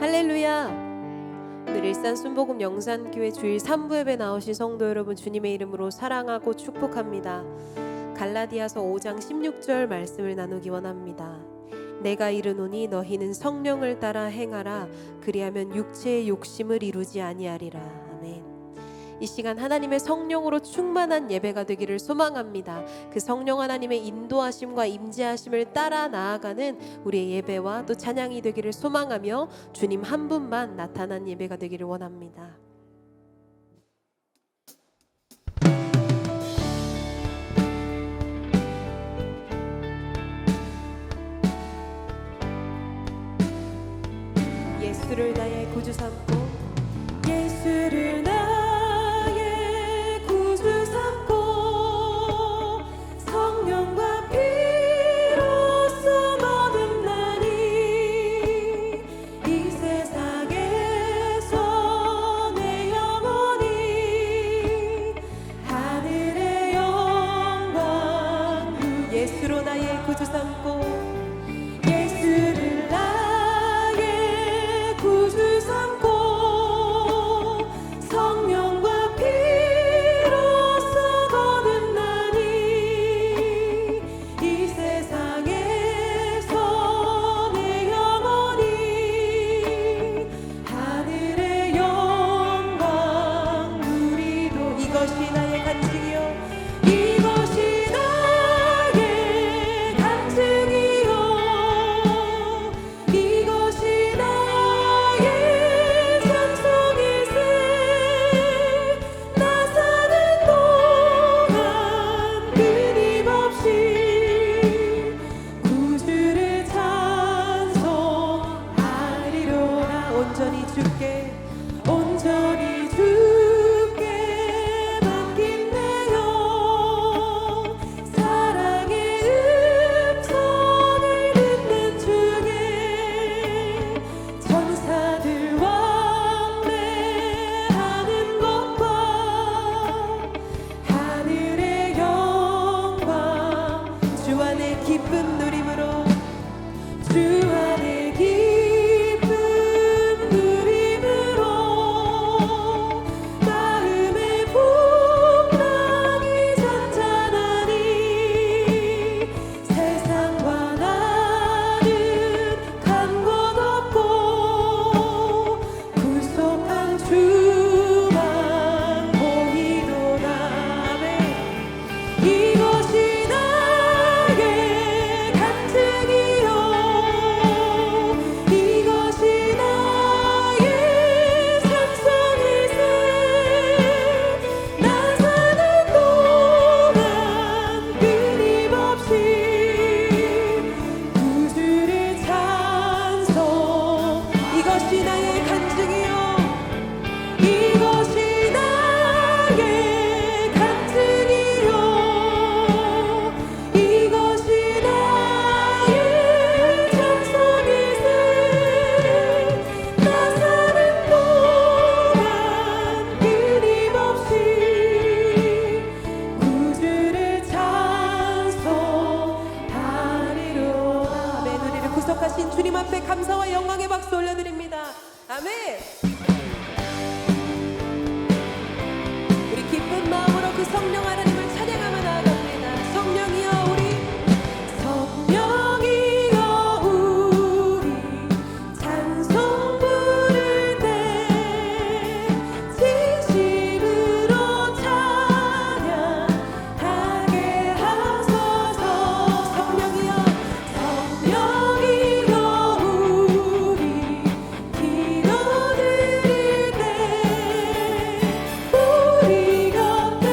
할렐루야. 오늘 일산 순복음 영산교회 주일 3부 예배 나오신 성도 여러분, 주님의 이름으로 사랑하고 축복합니다. 갈라디아서 5장 16절 말씀을 나누기 원합니다. 내가 이르노니 너희는 성령을 따라 행하라. 그리하면 육체의 욕심을 이루지 아니하리라. 아멘. 이 시간 하나님의 성령으로 충만한 예배가 되기를 소망합니다. 그 성령 하나님의 인도하심과 임재하심을 따라 나아가는 우리의 예배와 또 찬양이 되기를 소망하며 주님 한 분만 나타난 예배가 되기를 원합니다. 예수를 나의 구주 삼고 예수를 나의 구주 삼고 성령과 피로써 거듭나니 이 세상에서 내 영혼이 하늘의 영광 예수로 나의 구주 삼고 예수를 나의 구주 삼고 성령과 피로써 거듭나니 이 세상에서 내 영혼이 하늘의 영광 누리도 이것이 나의 간증이요 이것이 나의 간증이요 이것이 나의 찬송일세 나 사는 동안 끊임없이 구주를 찬송하리로라. 온전히 주께 맡긴 내 영 사랑의 음성을 듣는 중에 천사들 왕래하는 것과 하늘의 영광 주 안에 기쁨 누림으로 주 안에 기쁨 누림으로 마음의 풍랑이 잔잔하니 세상과 나는 간 곳 없고 구속한 주만 보이도다. 아멘. 이것이 나의 간증이요 이것이 나의 찬송일세 나 사는 동안 끊임없이 구주를 찬송 이것이 나의 간증이요 이것이 나의 간증이요 이것이 나의 찬송일세 나 사는 동안 끊임없이 구주를 찬송하리로다. 아멘. 우리를 구속하신 주님 앞에 감사와 영광의 박수 올려드립니다. 아멘. 우리 기쁜 마음으로 그 성령 하나님을 찬양하며 나아갑니다. 성령이여 우리 찬송 부를 때 진심으로 찬양하게 하소서. 성령이여 우리 기도드릴 때 우리 곁에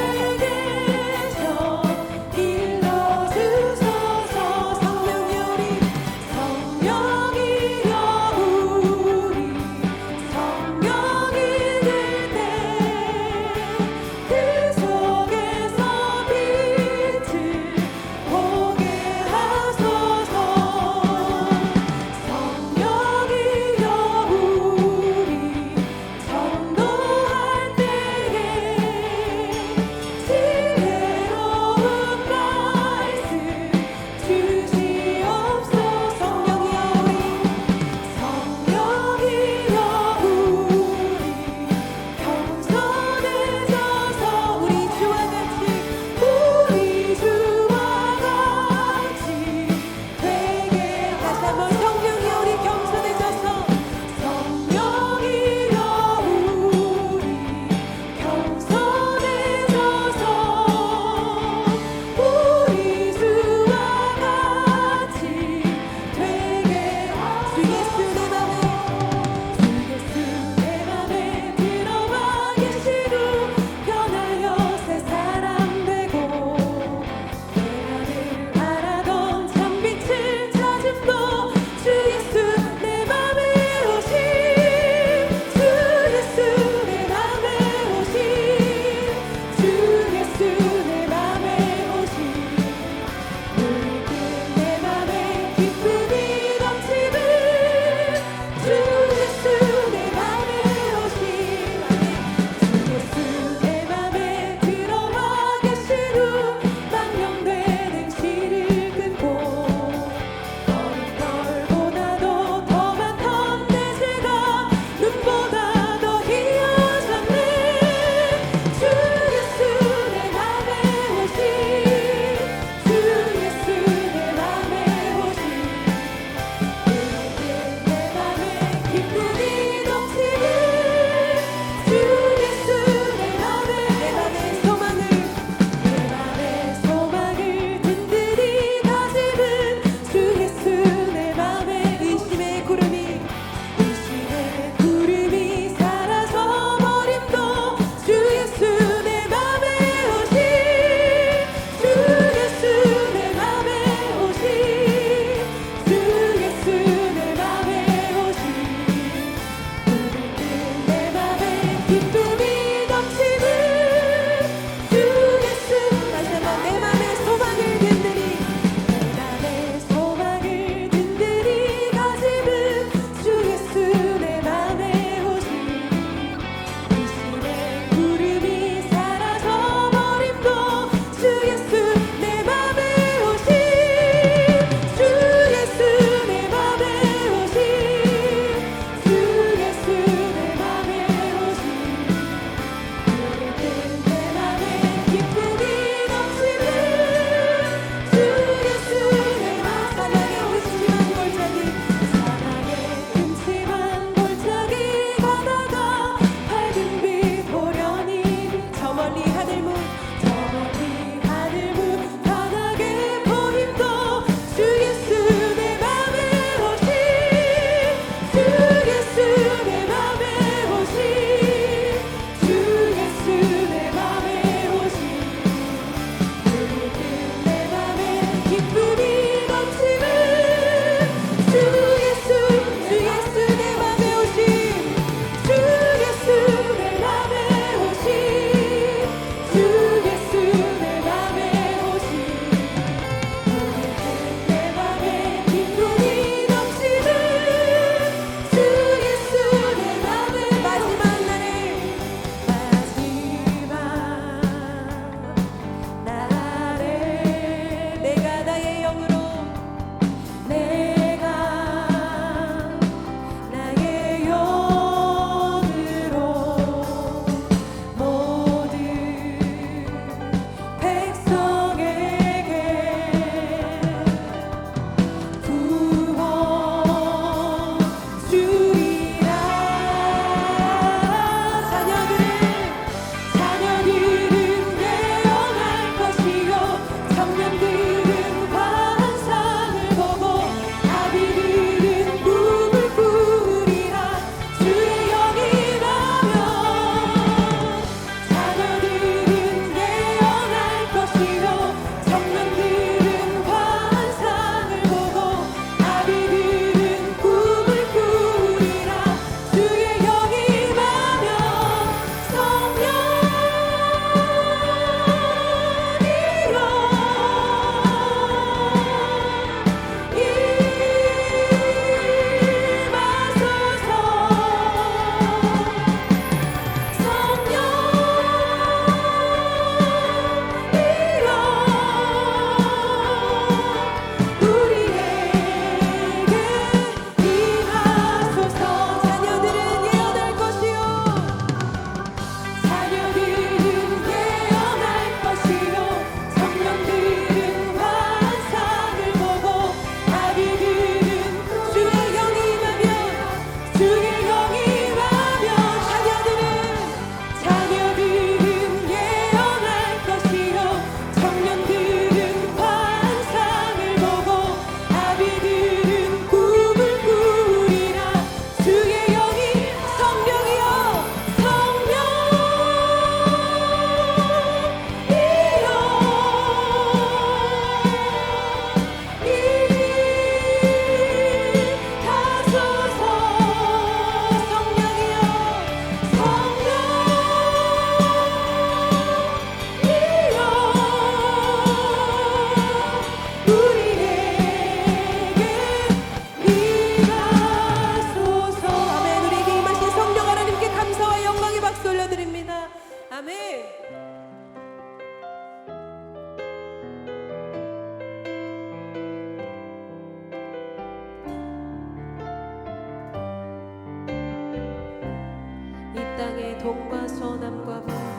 동과 서남과 북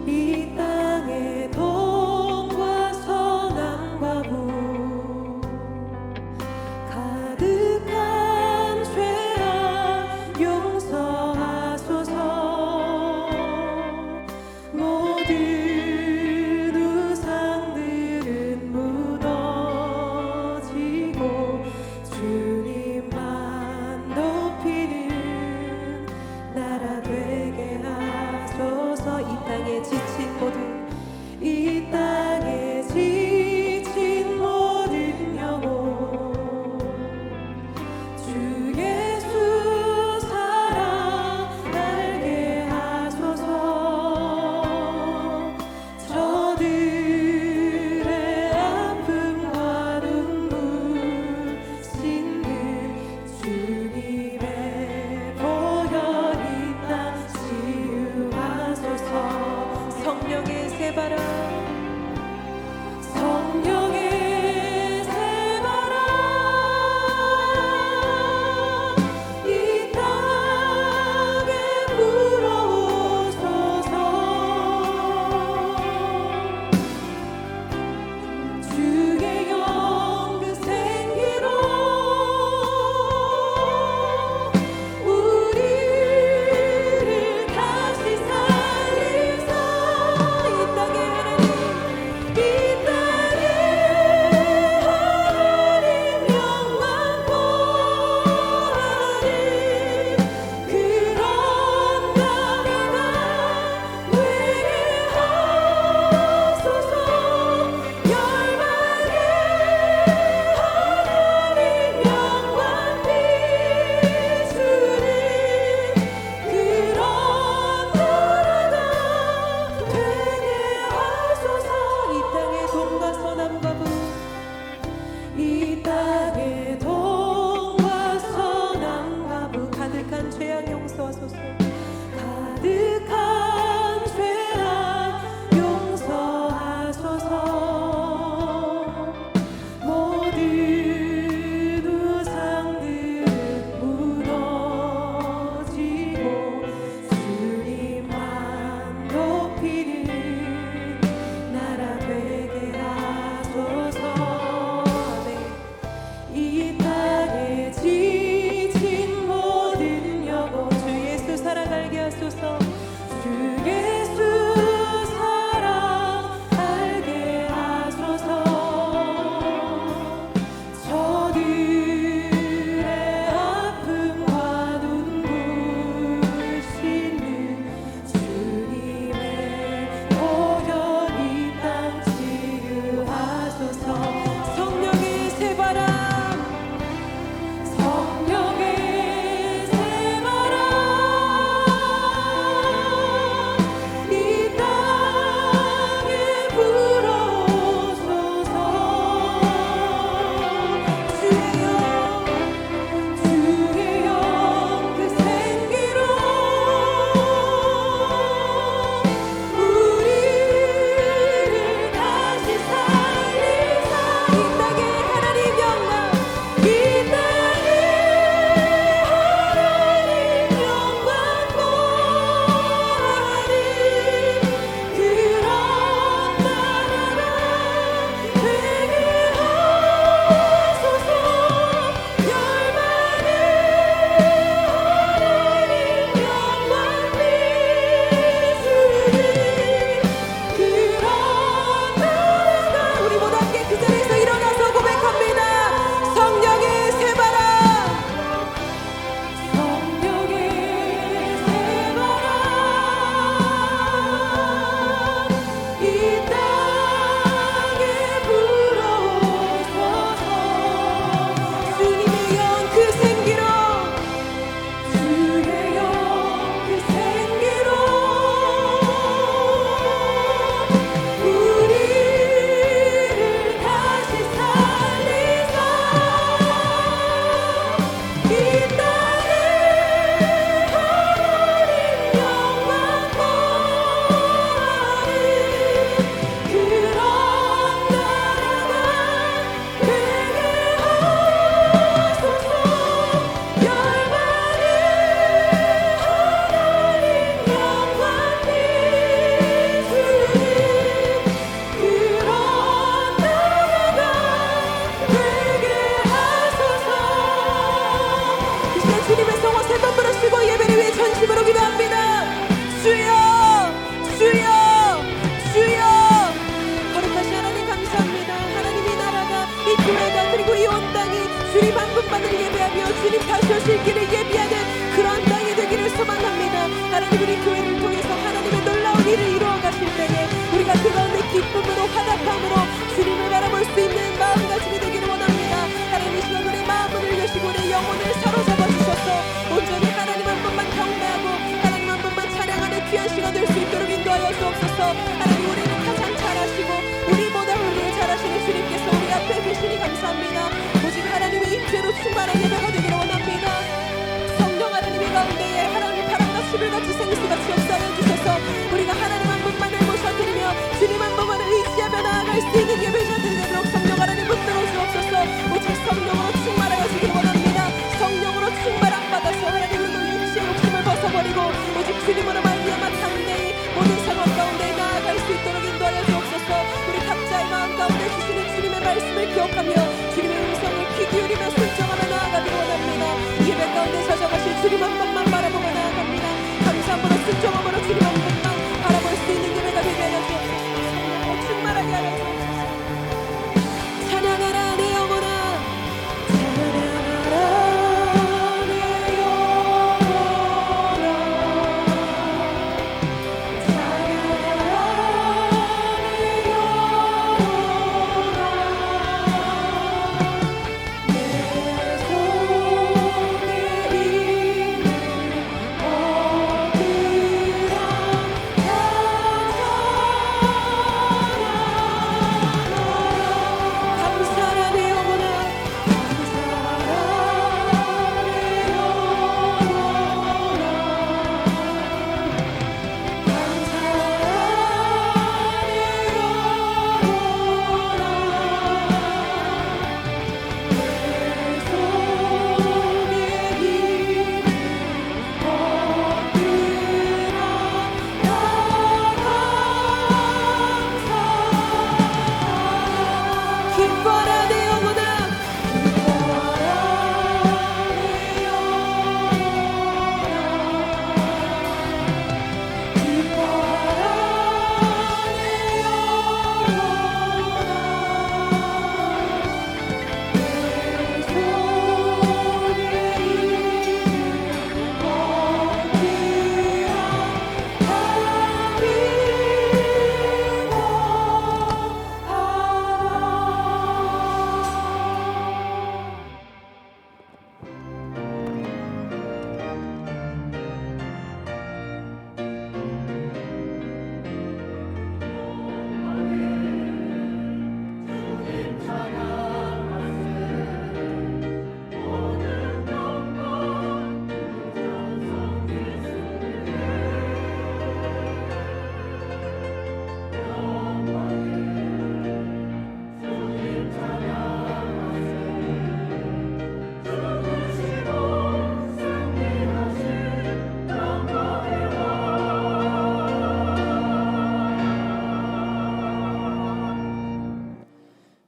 이 땅의 동과 서남과 북 가득한 죄악 용서하소서 모든 우상들은 무너지고 주님만 높이는 나라 되게 하소서 분만을 예배하며 주님 다시 오실 길을 예비하는 그런 땅이 되기를 소망합니다. 하나님, 우리 교회를 통해서 하나님의 놀라운 일을 이루어 가실 때에 우리가 그 가운데 기쁨으로 화답함으로 주님을 바라볼 수 있는 마음가짐이 되기를 원합니다. 하나님, 이 시간 우리의 마음을 여시고 우리의 영혼을 사로잡아 주셔서 온전히 하나님 한 분만 경배하고 하나님 한 분만 찬양하는 귀한 시간 될 수 있도록 인도하여 주옵소서. 하나님, 우리를 가장 잘하시고 우리보다 우리를 잘하시는 주님께서 우리 앞에 계시니 감사합니다. 오직 하나님의 임재로 충만한 예배가 되기를 원합니다. 성령 하나님의 가운데에 하나님의 바람과 시불같이 생수같이 역사하여 주셔서 우리가 하나님 한 분만을 모셔드리며 주님 한 분만을 의지하며 나아갈 수 있는 예배자들이 되도록 성령 하나님 붙들어 주옵소서. 오직 성령으로 충만하여 주기를 원합니다. 성령으로 충만함 받아서 하나님, 우리도 육신의 욕심을 벗어버리고 오직 주님으로 말미암아 담대히 모든 상황 가운데 나아갈 수 있도록 인도하여 주옵소서. 우리 각자의 마음 가운데 주시는 주님의 말씀을 기억하며 주님의 음성을 귀 기울이며 순종하며 나아가기를 원합니다. 예배 가운데 찾아가실 주님 한 번만 바라보며 나아갑니다. 감사함으로 순종함으로 주님 한 번만 바라볼 수 있는 예배가 되게 하여 주옵소서. 충만하게 하여 주옵소서. 찬양하라 내 영혼아, 찬양하라 내 영혼아,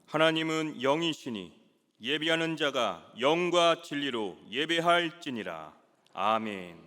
하나님은 영이시니 예배하는 자가 영과 진리로 예배할지니라. 아멘.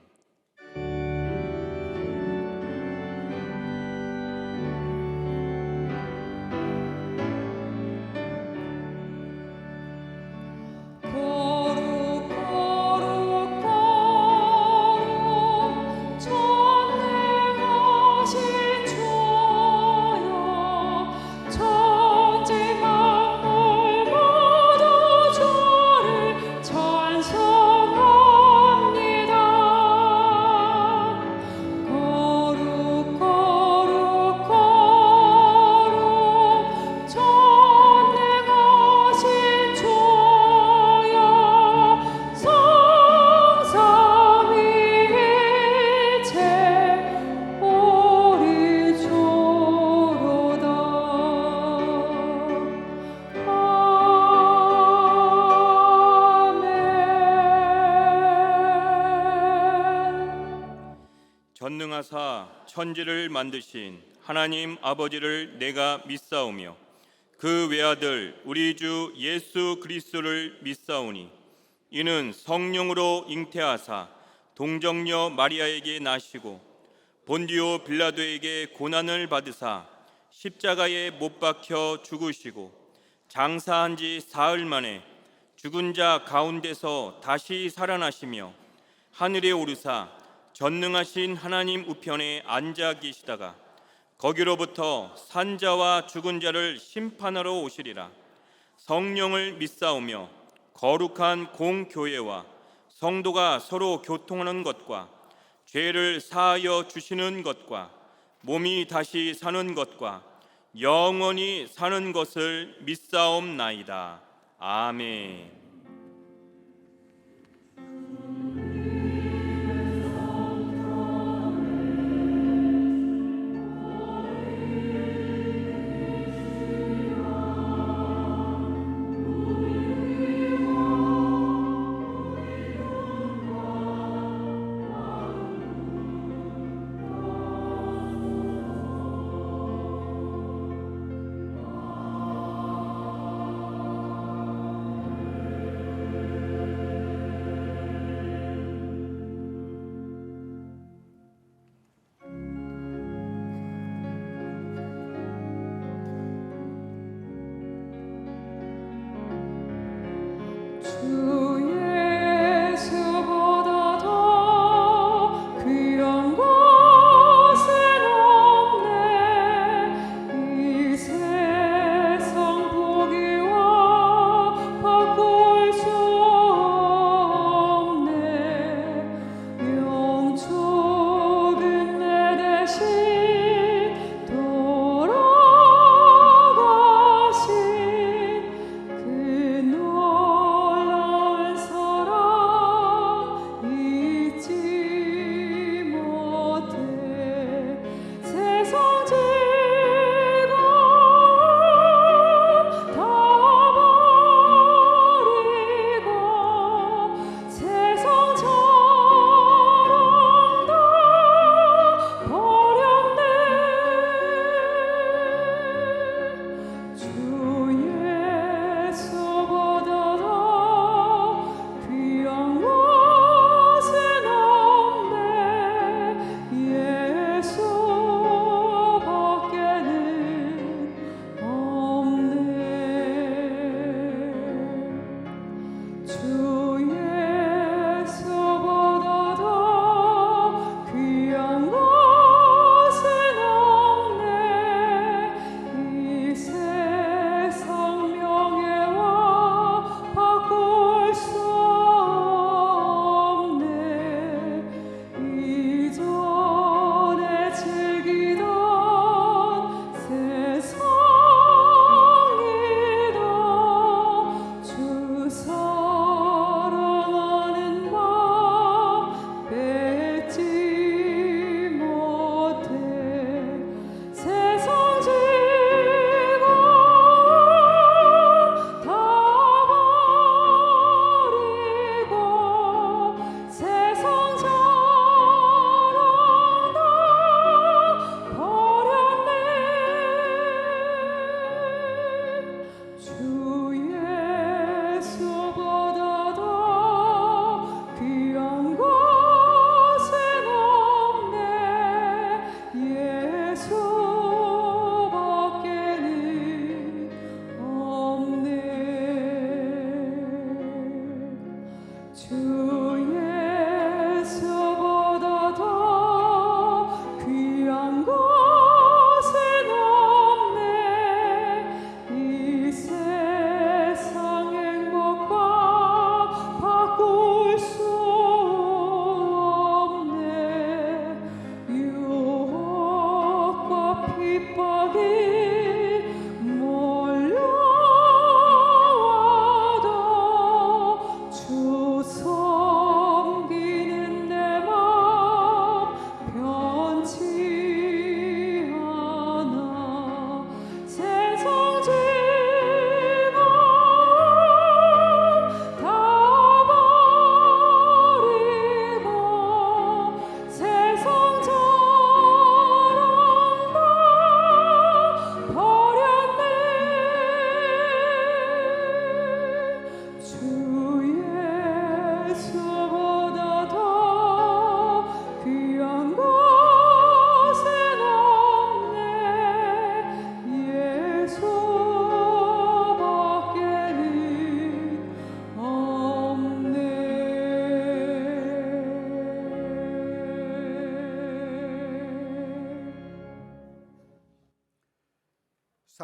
전능하사 천지를 만드신 하나님 아버지를 내가 믿사오며 그 외아들 우리 주 예수 그리스도를 믿사오니 이는 성령으로 잉태하사 동정녀 마리아에게 나시고 본디오 빌라도에게 고난을 받으사 십자가에 못 박혀 죽으시고 장사한 지 사흘 만에 죽은 자 가운데서 다시 살아나시며 하늘에 오르사 전능하신 하나님 우편에 앉아 계시다가 거기로부터 산자와 죽은 자를 심판하러 오시리라. 성령을 믿사오며 거룩한 공교회와 성도가 서로 교통하는 것과 죄를 사하여 주시는 것과 몸이 다시 사는 것과 영원히 사는 것을 믿사옵나이다. 아멘.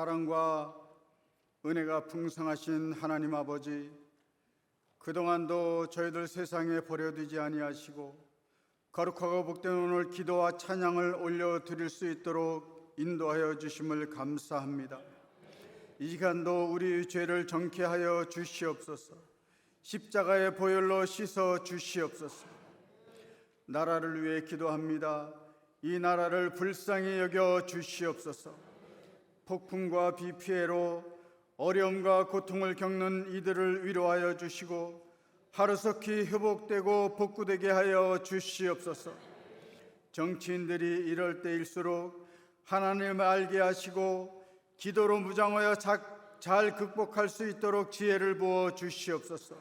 사랑과 은혜가 풍성하신 하나님 아버지, 그동안도 저희들 세상에 버려두지 아니하시고 거룩하고 복된 오늘 기도와 찬양을 올려드릴 수 있도록 인도하여 주심을 감사합니다. 이 시간도 우리 죄를 정케 하여 주시옵소서. 십자가의 보혈로 씻어 주시옵소서. 나라를 위해 기도합니다. 이 나라를 불쌍히 여겨 주시옵소서. 폭풍과 비 피해로 어려움과 고통을 겪는 이들을 위로하여 주시고 하루속히 회복되고 복구되게 하여 주시옵소서. 정치인들이 이럴 때일수록 하나님을 알게 하시고 기도로 무장하여 잘 극복할 수 있도록 지혜를 부어 주시옵소서.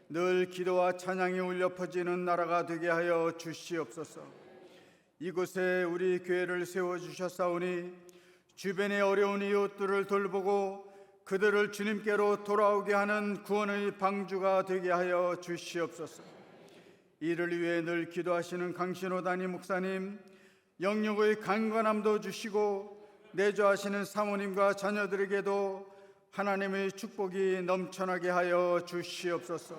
늘 기도와 찬양이 울려 퍼지는 나라가 되게 하여 주시옵소서. 이곳에 우리 교회를 세워주셨사오니 주변의 어려운 이웃들을 돌보고 그들을 주님께로 돌아오게 하는 구원의 방주가 되게 하여 주시옵소서. 이를 위해 늘 기도하시는 강신호 담임 목사님, 영육의 강건함도 주시고 내조하시는 사모님과 자녀들에게도 하나님의 축복이 넘쳐나게 하여 주시옵소서.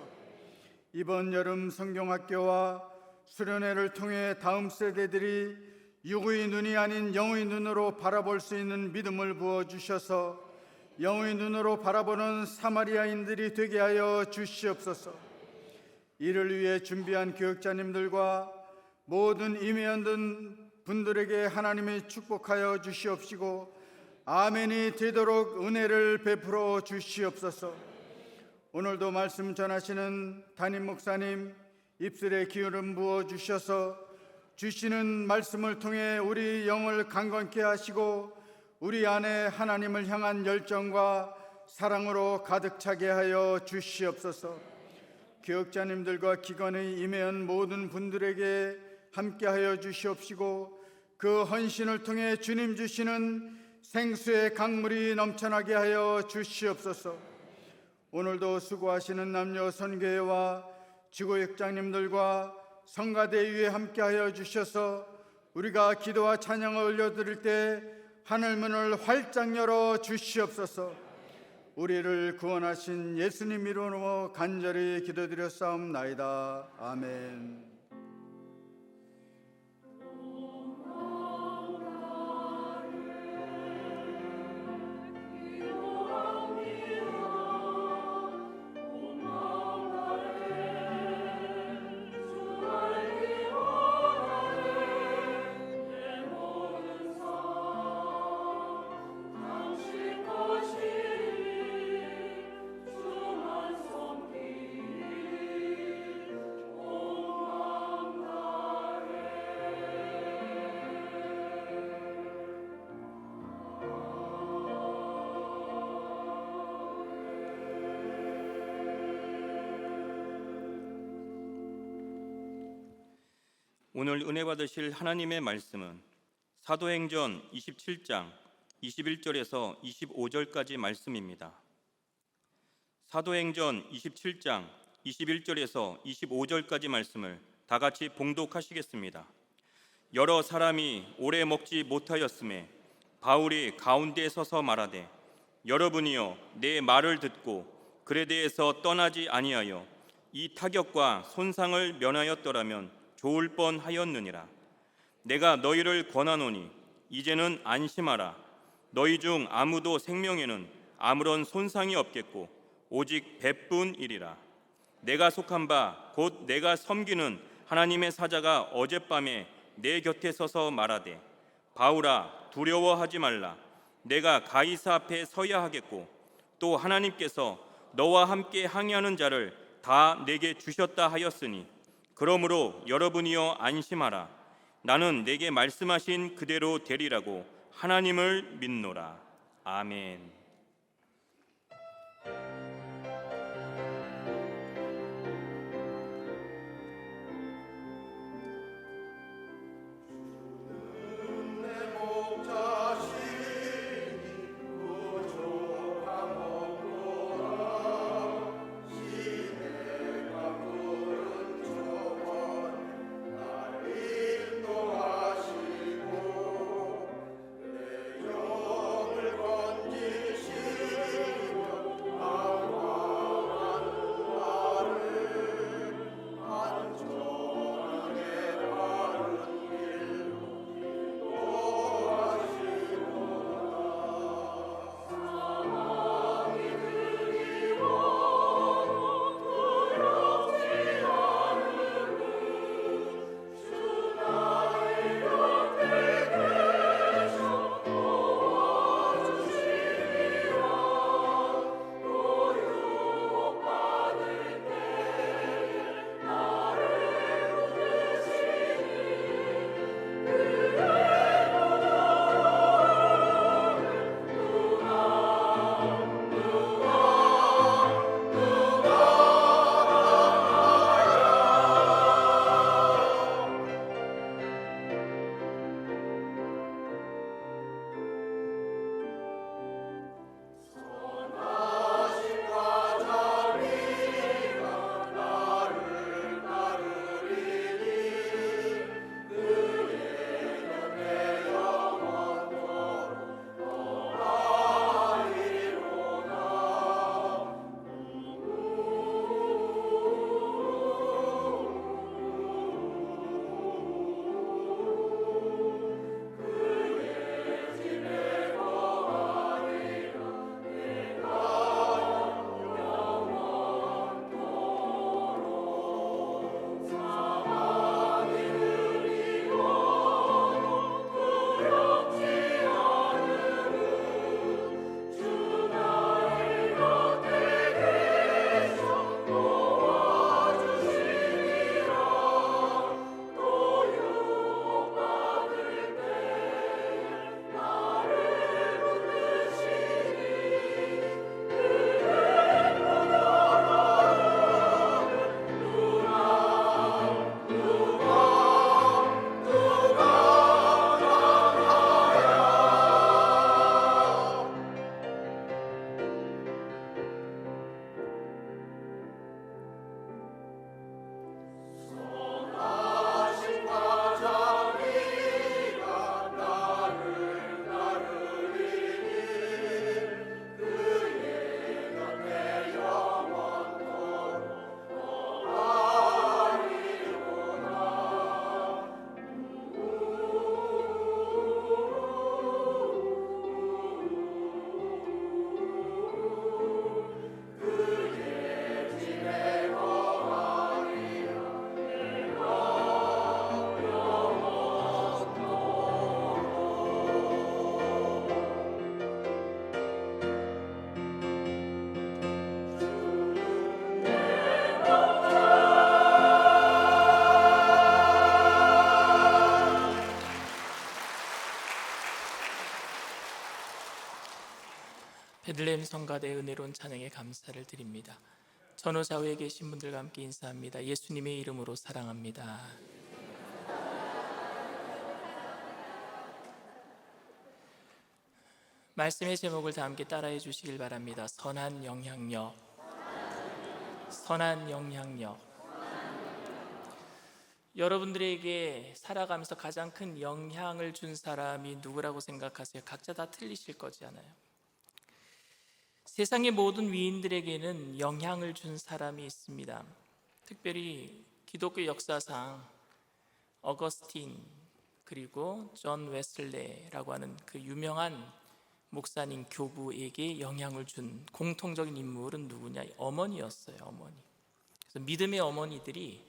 이번 여름 성경학교와 수련회를 통해 다음 세대들이 육의 눈이 아닌 영의 눈으로 바라볼 수 있는 믿음을 부어주셔서 영의 눈으로 바라보는 사마리아인들이 되게 하여 주시옵소서. 이를 위해 준비한 교육자님들과 모든 임의원 분들에게 하나님이 축복하여 주시옵시고 아멘이 되도록 은혜를 베풀어 주시옵소서. 오늘도 말씀 전하시는 담임 목사님 입술에 기운을 부어 주셔서 주시는 말씀을 통해 우리 영을 강건케 하시고 우리 안에 하나님을 향한 열정과 사랑으로 가득 차게 하여 주시옵소서. 교육자님들과 기관의 임해연 모든 분들에게 함께하여 주시옵시고 그 헌신을 통해 주님 주시는 생수의 강물이 넘쳐나게 하여 주시옵소서. 오늘도 수고하시는 남녀 선교회와 지구역장님들과 성가대 위에 함께하여 주셔서 우리가 기도와 찬양을 올려드릴 때 하늘문을 활짝 열어 주시옵소서. 우리를 구원하신 예수님 이름으로 간절히 기도드렸사옵나이다. 아멘. 오늘 은혜 받으실 하나님의 말씀은 사도행전 27장 21절에서 25절까지 말씀입니다. 사도행전 27장 21절에서 25절까지 말씀을 다 같이 봉독하시겠습니다. 여러 사람이 오래 먹지 못하였음에 바울이 가운데 서서 말하되 여러분이여 내 말을 듣고 글에 대해서 떠나지 아니하여 이 타격과 손상을 면하였더라면 좋을 뻔하였느니라. 내가 너희를 권하노니 이제는 안심하라. 너희 중 아무도 생명에는 아무런 손상이 없겠고 오직 배뿐이리라. 내가 속한 바 곧 내가 섬기는 하나님의 사자가 어젯밤에 내 곁에 서서 말하되 바울아 두려워하지 말라. 내가 가이사 앞에 서야 하겠고 또 하나님께서 너와 함께 항의하는 자를 다 내게 주셨다 하였으니 그러므로 여러분이여 안심하라. 나는 내게 말씀하신 그대로 되리라고 하나님을 믿노라. 아멘. 건지 성가대의 은혜로운 찬양에 감사를 드립니다. 전후 좌우에 계신 분들과 함께 인사합니다. 예수님의 이름으로 사랑합니다. 말씀의 제목을 다 함께 따라해 주시길 바랍니다. 선한 영향력. 선한 영향력. 여러분들에게 살아가면서 가장 큰 영향을 준 사람이 누구라고 생각하세요? 각자 다 틀리실 거잖아요. 세상의 모든 위인들에게는 영향을 준 사람이 있습니다. 특별히 기독교 역사상 어거스틴 그리고 존 웨슬레라고 하는 그 유명한 목사님 교부에게 영향을 준 공통적인 인물은 누구냐? 어머니였어요. 어머니. 그래서 믿음의 어머니들이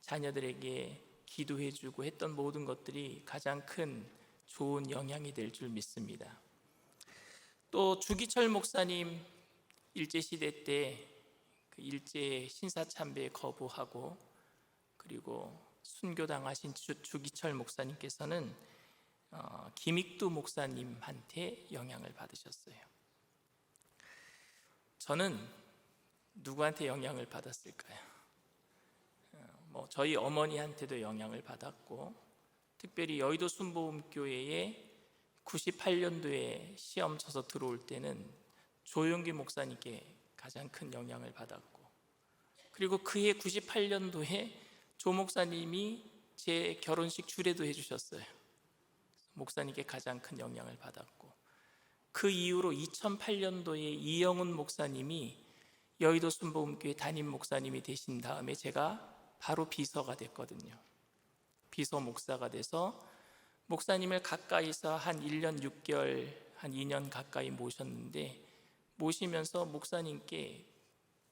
자녀들에게 기도해주고 했던 모든 것들이 가장 큰 좋은 영향이 될 줄 믿습니다. 또 주기철 목사님 일제시대 때 그 일제 신사참배 거부하고 그리고 순교당하신 주기철 목사님께서는 김익두 목사님한테 영향을 받으셨어요. 저는 누구한테 영향을 받았을까요? 저희 어머니한테도 영향을 받았고, 특별히 여의도 순복음교회에 98년도에 시험 쳐서 들어올 때는 조용기 목사님께 가장 큰 영향을 받았고, 그리고 그해 98년도에 조 목사님이 제 결혼식 주례도 해주셨어요. 목사님께 가장 큰 영향을 받았고, 그 이후로 2008년도에 이영훈 목사님이 여의도 순복음교회 담임 목사님이 되신 다음에 제가 바로 비서가 됐거든요. 비서 목사가 돼서 목사님을 가까이서 한 1년 6개월, 한 2년 가까이 모셨는데, 모시면서 목사님께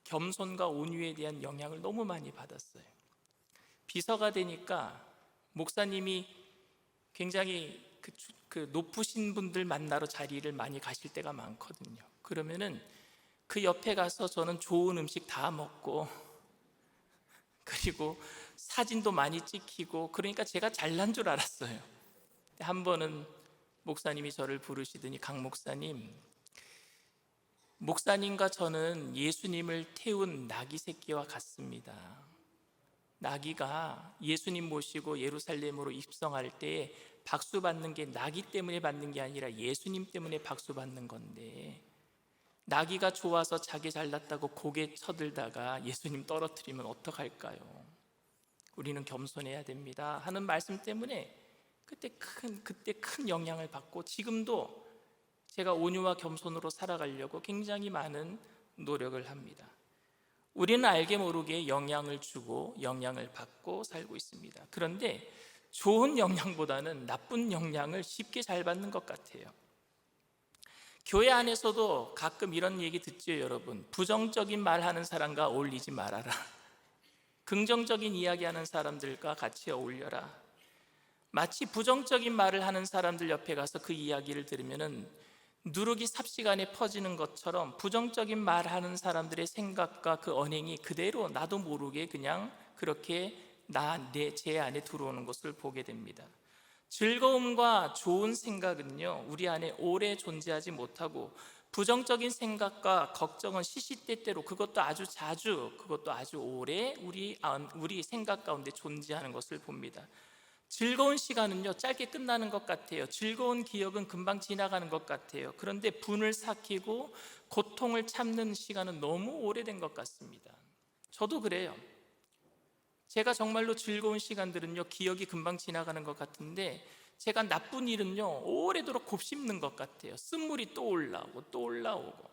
겸손과 온유에 대한 영향을 너무 많이 받았어요. 비서가 되니까 목사님이 굉장히 그 높으신 분들 만나러 자리를 많이 가실 때가 많거든요. 그러면은 그 옆에 가서 저는 좋은 음식 다 먹고, 그리고 사진도 많이 찍히고, 그러니까 제가 잘난 줄 알았어요. 한 번은 목사님이 저를 부르시더니, 강 목사님, 목사님과 저는 예수님을 태운 나귀 새끼와 같습니다. 나귀가 예수님 모시고 예루살렘으로 입성할 때 박수 받는 게 나귀 때문에 받는 게 아니라 예수님 때문에 박수 받는 건데, 나귀가 좋아서 자기 잘났다고 고개 쳐들다가 예수님 떨어뜨리면 어떡할까요? 우리는 겸손해야 됩니다 하는 말씀 때문에 그때 큰 영향을 받고, 지금도 제가 온유와 겸손으로 살아가려고 굉장히 많은 노력을 합니다. 우리는 알게 모르게 영향을 주고 영향을 받고 살고 있습니다. 그런데 좋은 영향보다는 나쁜 영향을 쉽게 잘 받는 것 같아요. 교회 안에서도 가끔 이런 얘기 듣죠, 여러분. 부정적인 말 하는 사람과 어울리지 말아라. 긍정적인 이야기하는 사람들과 같이 어울려라. 마치 부정적인 말을 하는 사람들 옆에 가서 그 이야기를 들으면은 누룩이 삽시간에 퍼지는 것처럼 부정적인 말하는 사람들의 생각과 그 언행이 그대로 나도 모르게 그냥 그렇게 제 안에 들어오는 것을 보게 됩니다. 즐거움과 좋은 생각은요, 우리 안에 오래 존재하지 못하고, 부정적인 생각과 걱정은 시시때때로, 그것도 아주 자주, 그것도 아주 오래 우리 생각 가운데 존재하는 것을 봅니다. 즐거운 시간은요, 짧게 끝나는 것 같아요. 즐거운 기억은 금방 지나가는 것 같아요. 그런데 분을 삭히고 고통을 참는 시간은 너무 오래된 것 같습니다. 저도 그래요. 제가 정말로 즐거운 시간들은요, 기억이 금방 지나가는 것 같은데, 제가 나쁜 일은요, 오래도록 곱씹는 것 같아요. 쓴물이 또 올라오고 또 올라오고.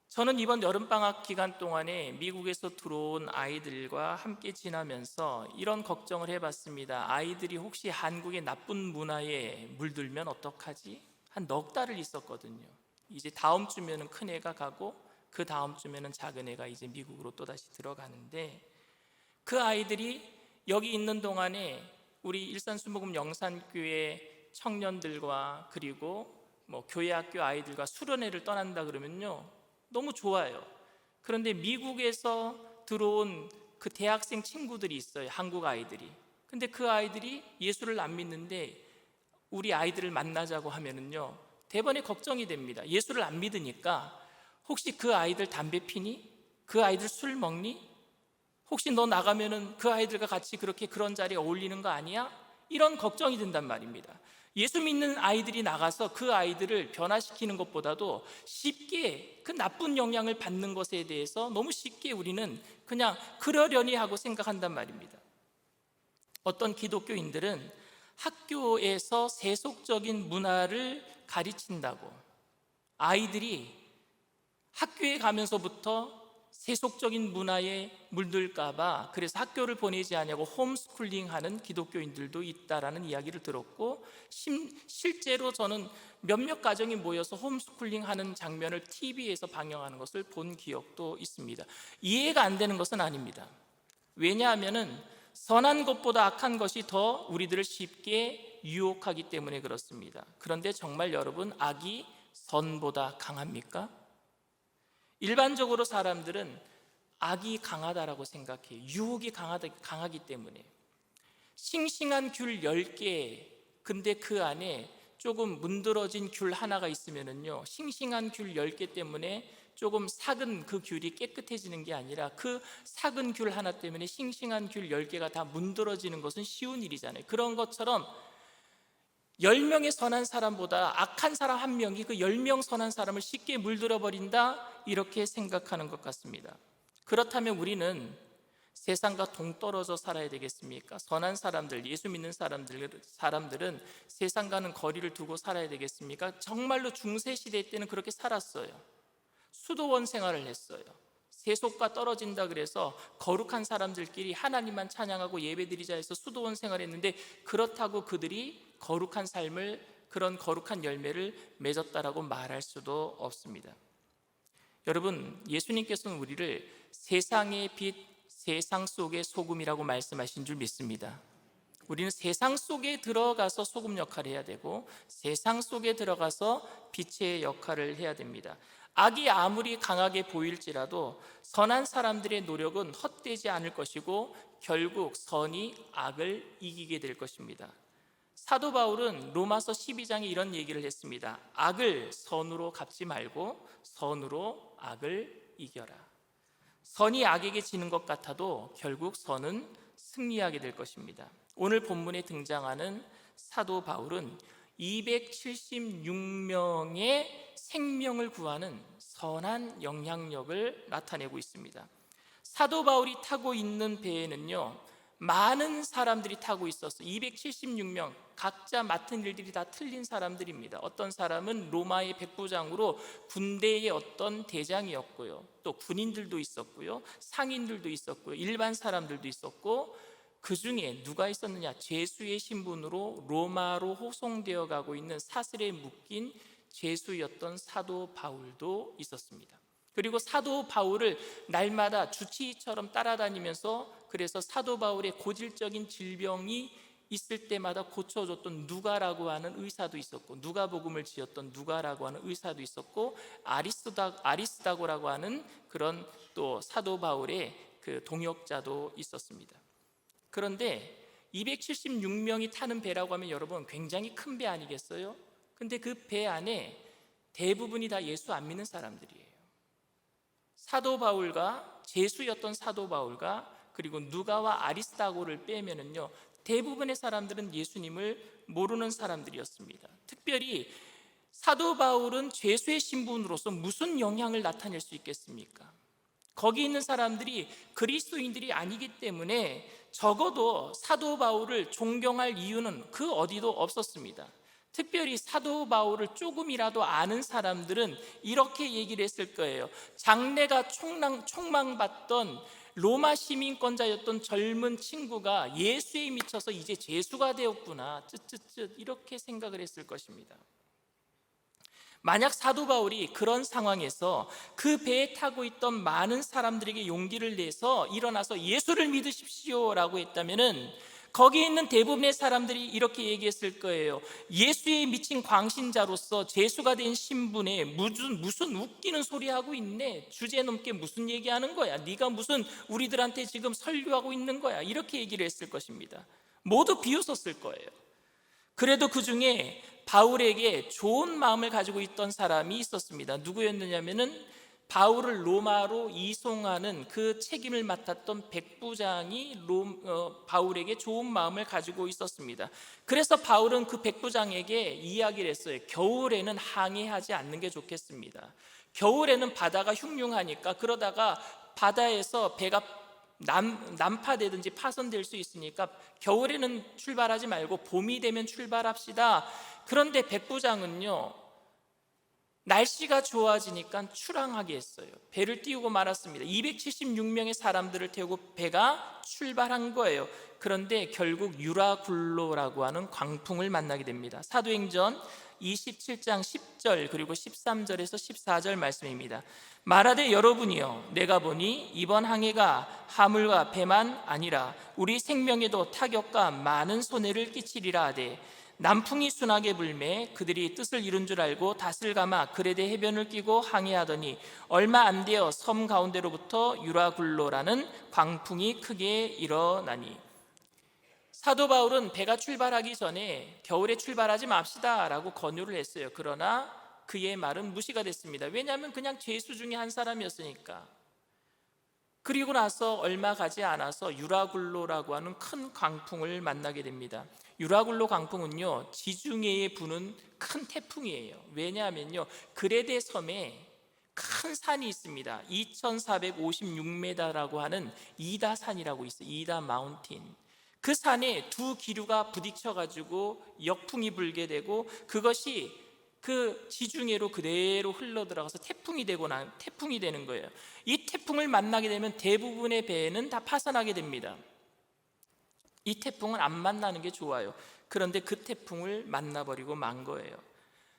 저는 이번 여름방학 기간 동안에 미국에서 들어온 아이들과 함께 지나면서 이런 걱정을 해봤습니다. 아이들이 혹시 한국의 나쁜 문화에 물들면 어떡하지? 한 넉 달을 있었거든요. 이제 다음 주면은 큰 애가 가고, 그 다음 주면은 작은 애가 이제 미국으로 또다시 들어가는데, 그 아이들이 여기 있는 동안에 우리 일산순복음 영산교회 청년들과 그리고 교회 학교 아이들과 수련회를 떠난다 그러면요, 너무 좋아요. 그런데 미국에서 들어온 그 대학생 친구들이 있어요, 한국 아이들이. 근데 그 아이들이 예수를 안 믿는데 우리 아이들을 만나자고 하면은요, 대번에 걱정이 됩니다. 예수를 안 믿으니까 혹시 그 아이들 담배 피니? 그 아이들 술 먹니? 혹시 너 나가면은 그 아이들과 같이 그렇게 그런 자리에 어울리는 거 아니야? 이런 걱정이 든단 말입니다. 예수 믿는 아이들이 나가서 그 아이들을 변화시키는 것보다도 쉽게 그 나쁜 영향을 받는 것에 대해서 너무 쉽게 우리는 그냥 그러려니 하고 생각한단 말입니다. 어떤 기독교인들은 학교에서 세속적인 문화를 가르친다고 아이들이 학교에 가면서부터 세속적인 문화에 물들까 봐 그래서 학교를 보내지 않냐고 홈스쿨링하는 기독교인들도 있다라는 이야기를 들었고, 실제로 저는 몇몇 가정이 모여서 홈스쿨링하는 장면을 TV에서 방영하는 것을 본 기억도 있습니다. 이해가 안 되는 것은 아닙니다. 왜냐하면은 선한 것보다 악한 것이 더 우리들을 쉽게 유혹하기 때문에 그렇습니다. 그런데 정말 여러분, 악이 선보다 강합니까? 일반적으로 사람들은 악이 강하다라고 생각해요. 유혹이 강하기 때문에. 싱싱한 귤 10개, 근데 그 안에 조금 문드러진 귤 하나가 있으면은요, 싱싱한 귤 10개 때문에 조금 삭은 그 귤이 깨끗해지는 게 아니라 그 삭은 귤 하나 때문에 싱싱한 귤 10개가 다 문드러지는 것은 쉬운 일이잖아요. 그런 것처럼 10명의 선한 사람보다 악한 사람 한 명이 그 10명 선한 사람을 쉽게 물들어 버린다, 이렇게 생각하는 것 같습니다. 그렇다면 우리는 세상과 동떨어져 살아야 되겠습니까? 선한 사람들, 예수 믿는 사람들은 세상과는 거리를 두고 살아야 되겠습니까? 정말로 중세시대 때는 그렇게 살았어요. 수도원 생활을 했어요. 세속과 떨어진다 그래서 거룩한 사람들끼리 하나님만 찬양하고 예배드리자 해서 수도원 생활했는데, 그렇다고 그들이 거룩한 삶을, 그런 거룩한 열매를 맺었다라고 말할 수도 없습니다. 여러분, 예수님께서는 우리를 세상의 빛, 세상 속의 소금이라고 말씀하신 줄 믿습니다. 우리는 세상 속에 들어가서 소금 역할을 해야 되고 세상 속에 들어가서 빛의 역할을 해야 됩니다. 악이 아무리 강하게 보일지라도 선한 사람들의 노력은 헛되지 않을 것이고 결국 선이 악을 이기게 될 것입니다. 사도 바울은 로마서 12장에 이런 얘기를 했습니다. 악을 선으로 갚지 말고 선으로 악을 이겨라. 선이 악에게 지는 것 같아도 결국 선은 승리하게 될 것입니다. 오늘 본문에 등장하는 사도 바울은 276명의 생명을 구하는 선한 영향력을 나타내고 있습니다. 사도 바울이 타고 있는 배에는요, 많은 사람들이 타고 있었어요. 276명, 각자 맡은 일들이 다 틀린 사람들입니다. 어떤 사람은 로마의 백부장으로 군대의 어떤 대장이었고요, 또 군인들도 있었고요, 상인들도 있었고요, 일반 사람들도 있었고, 그 중에 누가 있었느냐? 죄수의 신분으로 로마로 호송되어 가고 있는 사슬에 묶인 죄수였던 사도 바울도 있었습니다. 그리고 사도 바울을 날마다 주치의처럼 따라다니면서 그래서 사도 바울의 고질적인 질병이 있을 때마다 고쳐줬던 누가라고 하는 의사도 있었고, 누가복음을 지었던 누가라고 하는 의사도 있었고, 아리스다고라고 하는 그런 또 사도 바울의 그 동역자도 있었습니다. 그런데 276명이 타는 배라고 하면 여러분 굉장히 큰 배 아니겠어요? 근데 그 배 안에 대부분이 다 예수 안 믿는 사람들이에요. 사도 바울과 죄수였던 사도 바울과 그리고 누가와 아리스다고를 빼면은요, 대부분의 사람들은 예수님을 모르는 사람들이었습니다. 특별히 사도 바울은 죄수의 신분으로서 무슨 영향을 나타낼 수 있겠습니까? 거기 있는 사람들이 그리스도인들이 아니기 때문에 적어도 사도 바울을 존경할 이유는 그 어디도 없었습니다. 특별히 사도 바울을 조금이라도 아는 사람들은 이렇게 얘기를 했을 거예요. 장래가 촉망받던 로마 시민권자였던 젊은 친구가 예수에 미쳐서 이제 죄수가 되었구나, 쯧쯧쯧, 이렇게 생각을 했을 것입니다. 만약 사도 바울이 그런 상황에서 그 배에 타고 있던 많은 사람들에게 용기를 내서 일어나서 예수를 믿으십시오라고 했다면은 거기 있는 대부분의 사람들이 이렇게 얘기했을 거예요. 예수에 미친 광신자로서 죄수가 된 신분에 무슨 웃기는 소리 하고 있네, 주제넘게 무슨 얘기하는 거야, 네가 무슨 우리들한테 지금 설교하고 있는 거야, 이렇게 얘기를 했을 것입니다. 모두 비웃었을 거예요. 그래도 그 중에 바울에게 좋은 마음을 가지고 있던 사람이 있었습니다. 누구였느냐면은 바울을 로마로 이송하는 그 책임을 맡았던 백부장이 바울에게 좋은 마음을 가지고 있었습니다. 그래서 바울은 그 백부장에게 이야기를 했어요. 겨울에는 항해하지 않는 게 좋겠습니다. 겨울에는 바다가 흉흉하니까, 그러다가 바다에서 배가 난파되든지 파손될 수 있으니까 겨울에는 출발하지 말고 봄이 되면 출발합시다. 그런데 백부장은요, 날씨가 좋아지니까 출항하게 했어요. 배를 띄우고 말았습니다. 276명의 사람들을 태우고 배가 출발한 거예요. 그런데 결국 유라굴로라고 하는 광풍을 만나게 됩니다. 사도행전 27장 10절 그리고 13절에서 14절 말씀입니다. 말하되 여러분이여, 내가 보니 이번 항해가 화물과 배만 아니라 우리 생명에도 타격과 많은 손해를 끼치리라 하되, 남풍이 순하게 불매 그들이 뜻을 이룬 줄 알고 닷을 감아 그레데 해변을 끼고 항해하더니 얼마 안 되어 섬 가운데로부터 유라굴로라는 광풍이 크게 일어나니. 사도 바울은 배가 출발하기 전에 겨울에 출발하지 맙시다 라고 권유를 했어요. 그러나 그의 말은 무시가 됐습니다. 왜냐하면 그냥 죄수 중에 한 사람이었으니까. 그리고 나서 얼마 가지 않아서 유라굴로라고 하는 큰 광풍을 만나게 됩니다. 유라굴로 광풍은요, 지중해에 부는 큰 태풍이에요. 왜냐하면요, 그레데 섬에 큰 산이 있습니다. 2456m라고 하는 이다산이라고 있어요. 이다 마운틴. 그 산에 두 기류가 부딪혀가지고 역풍이 불게 되고, 그것이 그 지중해로 그대로 흘러들어가서 태풍이 되는 거예요. 이 태풍을 만나게 되면 대부분의 배는 다 파산하게 됩니다. 이 태풍은 안 만나는 게 좋아요. 그런데 그 태풍을 만나버리고 만 거예요.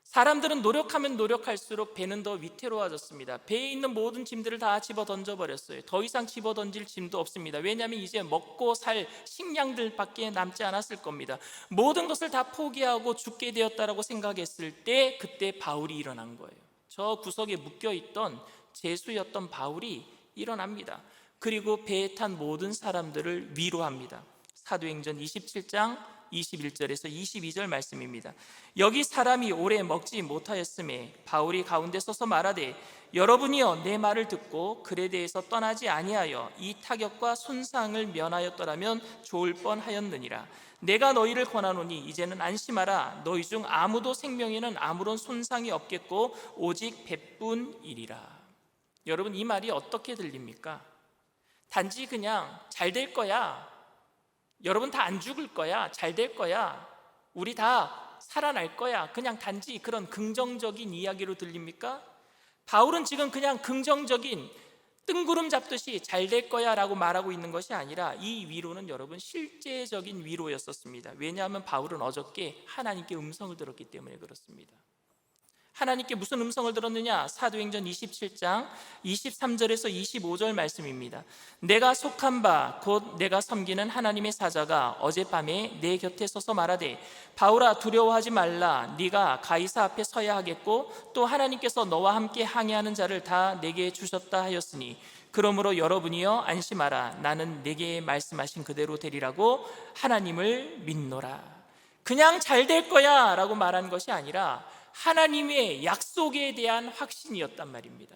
사람들은 노력하면 노력할수록 배는 더 위태로워졌습니다. 배에 있는 모든 짐들을 다 집어 던져버렸어요. 더 이상 집어 던질 짐도 없습니다. 왜냐하면 이제 먹고 살 식량들밖에 남지 않았을 겁니다. 모든 것을 다 포기하고 죽게 되었다라고 생각했을 때, 그때 바울이 일어난 거예요. 저 구석에 묶여있던 죄수였던 바울이 일어납니다. 그리고 배에 탄 모든 사람들을 위로합니다. 사도행전 27장 21절에서 22절 말씀입니다. 여기 사람이 오래 먹지 못하였음에 바울이 가운데 서서 말하되, 여러분이여, 내 말을 듣고 그레데에서 떠나지 아니하여 이 타격과 손상을 면하였더라면 좋을 뻔하였느니라. 내가 너희를 권하노니 이제는 안심하라. 너희 중 아무도 생명에는 아무런 손상이 없겠고 오직 배뿐이리라. 여러분, 이 말이 어떻게 들립니까? 단지 그냥 잘 될 거야, 여러분 다 안 죽을 거야, 잘 될 거야, 우리 다 살아날 거야, 그냥 단지 그런 긍정적인 이야기로 들립니까? 바울은 지금 그냥 긍정적인 뜬구름 잡듯이 잘 될 거야 라고 말하고 있는 것이 아니라, 이 위로는 여러분 실제적인 위로였었습니다. 왜냐하면 바울은 어저께 하나님께 음성을 들었기 때문에 그렇습니다. 하나님께 무슨 음성을 들었느냐? 사도행전 27장 23절에서 25절 말씀입니다. 내가 속한 바 곧 내가 섬기는 하나님의 사자가 어젯밤에 내 곁에 서서 말하되, 바울아, 두려워하지 말라. 네가 가이사 앞에 서야 하겠고 또 하나님께서 너와 함께 항해하는 자를 다 내게 주셨다 하였으니, 그러므로 여러분이여 안심하라. 나는 내게 말씀하신 그대로 되리라고 하나님을 믿노라. 그냥 잘 될 거야 라고 말한 것이 아니라 하나님의 약속에 대한 확신이었단 말입니다.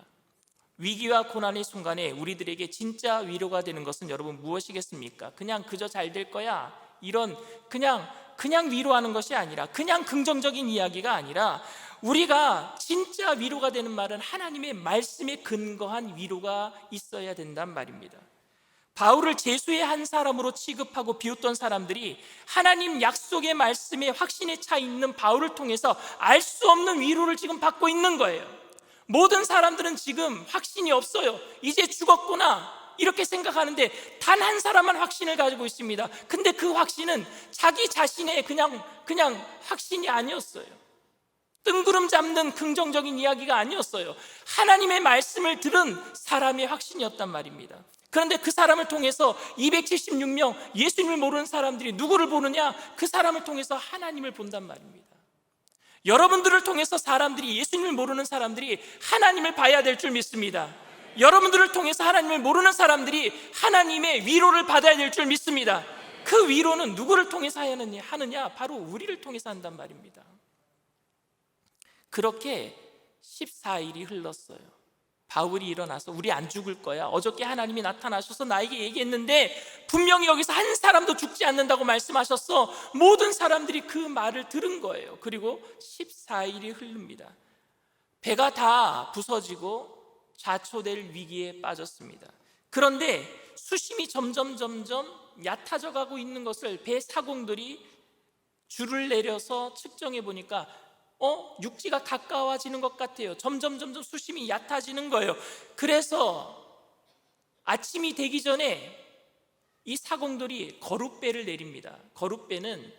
위기와 고난의 순간에 우리들에게 진짜 위로가 되는 것은 여러분 무엇이겠습니까? 그냥 그저 잘 될 거야, 이런 그냥 위로하는 것이 아니라, 그냥 긍정적인 이야기가 아니라, 우리가 진짜 위로가 되는 말은 하나님의 말씀에 근거한 위로가 있어야 된단 말입니다. 바울을 죄수의 한 사람으로 취급하고 비웃던 사람들이 하나님 약속의 말씀에 확신에 차 있는 바울을 통해서 알 수 없는 위로를 지금 받고 있는 거예요. 모든 사람들은 지금 확신이 없어요. 이제 죽었구나 이렇게 생각하는데 단 한 사람만 확신을 가지고 있습니다. 근데 그 확신은 자기 자신의 그냥 확신이 아니었어요. 뜬구름 잡는 긍정적인 이야기가 아니었어요. 하나님의 말씀을 들은 사람의 확신이었단 말입니다. 그런데 그 사람을 통해서 276명 예수님을 모르는 사람들이 누구를 보느냐? 그 사람을 통해서 하나님을 본단 말입니다. 여러분들을 통해서 사람들이, 예수님을 모르는 사람들이 하나님을 봐야 될 줄 믿습니다. 여러분들을 통해서 하나님을 모르는 사람들이 하나님의 위로를 받아야 될 줄 믿습니다. 그 위로는 누구를 통해서 하느냐? 바로 우리를 통해서 한단 말입니다. 그렇게 14일이 흘렀어요. 바울이 일어나서 우리 안 죽을 거야, 어저께 하나님이 나타나셔서 나에게 얘기했는데 분명히 여기서 한 사람도 죽지 않는다고 말씀하셨어. 모든 사람들이 그 말을 들은 거예요. 그리고 14일이 흐릅니다. 배가 다 부서지고 좌초될 위기에 빠졌습니다. 그런데 수심이 점점 얕아져 가고 있는 것을 배 사공들이 줄을 내려서 측정해 보니까 육지가 가까워지는 것 같아요. 점점 수심이 얕아지는 거예요. 그래서 아침이 되기 전에 이 사공들이 거룻배를 내립니다. 거룻배는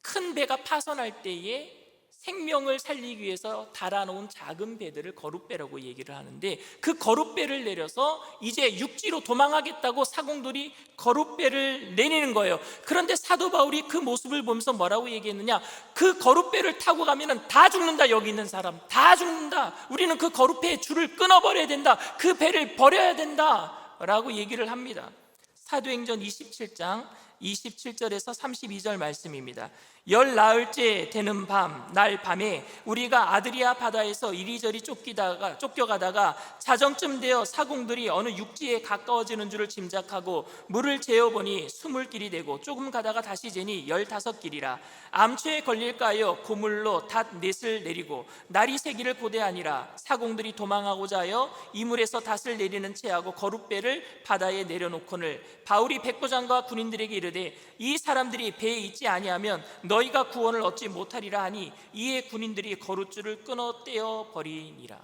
큰 배가 파손할 때에 생명을 살리기 위해서 달아놓은 작은 배들을 거룻배라고 얘기를 하는데, 그 거룻배를 내려서 이제 육지로 도망하겠다고 사공들이 거룻배를 내리는 거예요. 그런데 사도 바울이 그 모습을 보면서 뭐라고 얘기했느냐? 그 거룻배를 타고 가면은 다 죽는다. 여기 있는 사람 다 죽는다. 우리는 그 거룻배의 줄을 끊어버려야 된다. 그 배를 버려야 된다 라고 얘기를 합니다. 사도행전 27장 27절에서 32절 말씀입니다. 열 나흘째 되는 날 밤에 우리가 아드리아 바다에서 이리저리 쫓겨가다가 자정쯤 되어 사공들이 어느 육지에 가까워지는 줄을 짐작하고 물을 재어보니 20길이 되고 조금 가다가 다시 재니 15길이라. 암초에 걸릴까 하여 고물로 닷 넷을 내리고 날이 새기를 고대하니라. 사공들이 도망하고자 하여 이물에서 닷을 내리는 채하고 거룻배를 바다에 내려놓거늘 바울이 백부장과 군인들에게 이르되 이 사람들이 배에 있지 아니하면 너희가 구원을 얻지 못하리라 하니 이에 군인들이 거룻줄을 끊어 떼어 버리니라.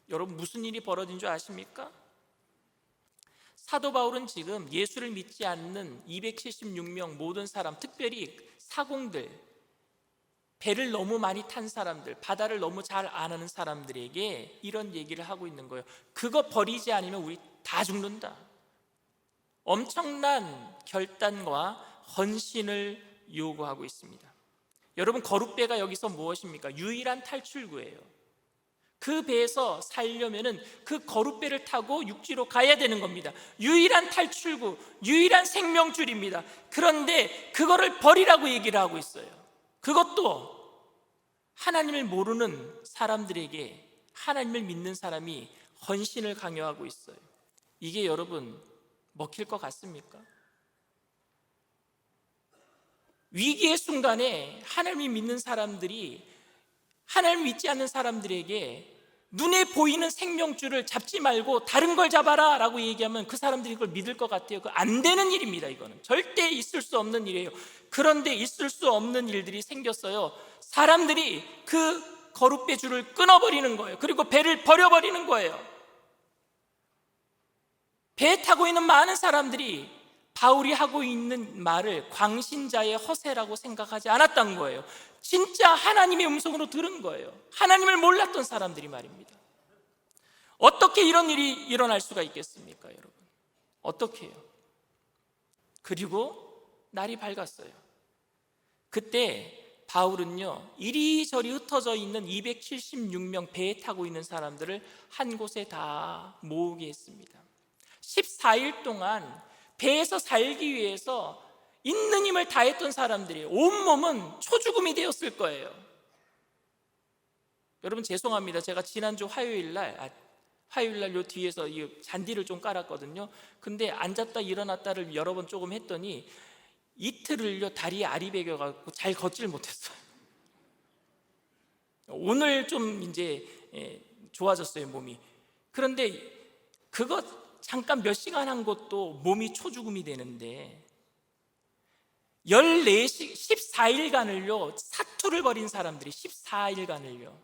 여러분, 무슨 일이 벌어진 줄 아십니까? 사도 바울은 지금 예수를 믿지 않는 276명 모든 사람, 특별히 사공들, 배를 너무 많이 탄 사람들, 바다를 너무 잘 아는 사람들에게 이런 얘기를 하고 있는 거예요. 그거 버리지 않으면 우리 다 죽는다. 엄청난 결단과 헌신을 요구하고 있습니다. 여러분, 거룻배가 여기서 무엇입니까? 유일한 탈출구예요. 그 배에서 살려면은 그 거룻배를 타고 육지로 가야 되는 겁니다. 유일한 탈출구, 유일한 생명줄입니다. 그런데 그거를 버리라고 얘기를 하고 있어요. 그것도 하나님을 모르는 사람들에게 하나님을 믿는 사람이 헌신을 강요하고 있어요. 이게 여러분 먹힐 것 같습니까? 위기의 순간에 하나님을 믿는 사람들이 하나님을 믿지 않는 사람들에게 눈에 보이는 생명줄을 잡지 말고 다른 걸 잡아라 라고 얘기하면 그 사람들이 그걸 믿을 것 같아요. 그거 안 되는 일입니다. 이거는 절대 있을 수 없는 일이에요. 그런데 있을 수 없는 일들이 생겼어요. 사람들이 그 거룻배 줄을 끊어버리는 거예요. 그리고 배를 버려버리는 거예요. 배 타고 있는 많은 사람들이 바울이 하고 있는 말을 광신자의 허세라고 생각하지 않았던 거예요. 진짜 하나님의 음성으로 들은 거예요. 하나님을 몰랐던 사람들이 말입니다. 어떻게 이런 일이 일어날 수가 있겠습니까, 여러분? 어떻게 해요? 그리고 날이 밝았어요. 그때 바울은요, 이리저리 흩어져 있는 276명 배에 타고 있는 사람들을 한 곳에 다 모으게 했습니다. 14일 동안 배에서 살기 위해서 있는 힘을 다했던 사람들이 온몸은 초죽음이 되었을 거예요. 여러분, 죄송합니다. 제가 지난주 화요일날 요 뒤에서 이 잔디를 좀 깔았거든요. 근데 앉았다 일어났다를 여러 번 조금 했더니 이틀을요 다리에 알이 배겨갖고 잘 걷질 못했어요. 오늘 좀 이제 좋아졌어요, 몸이. 그런데 그거 잠깐 몇 시간 한 것도 몸이 초죽음이 되는데 14일간을요 사투를 벌인 사람들이 14일간을요.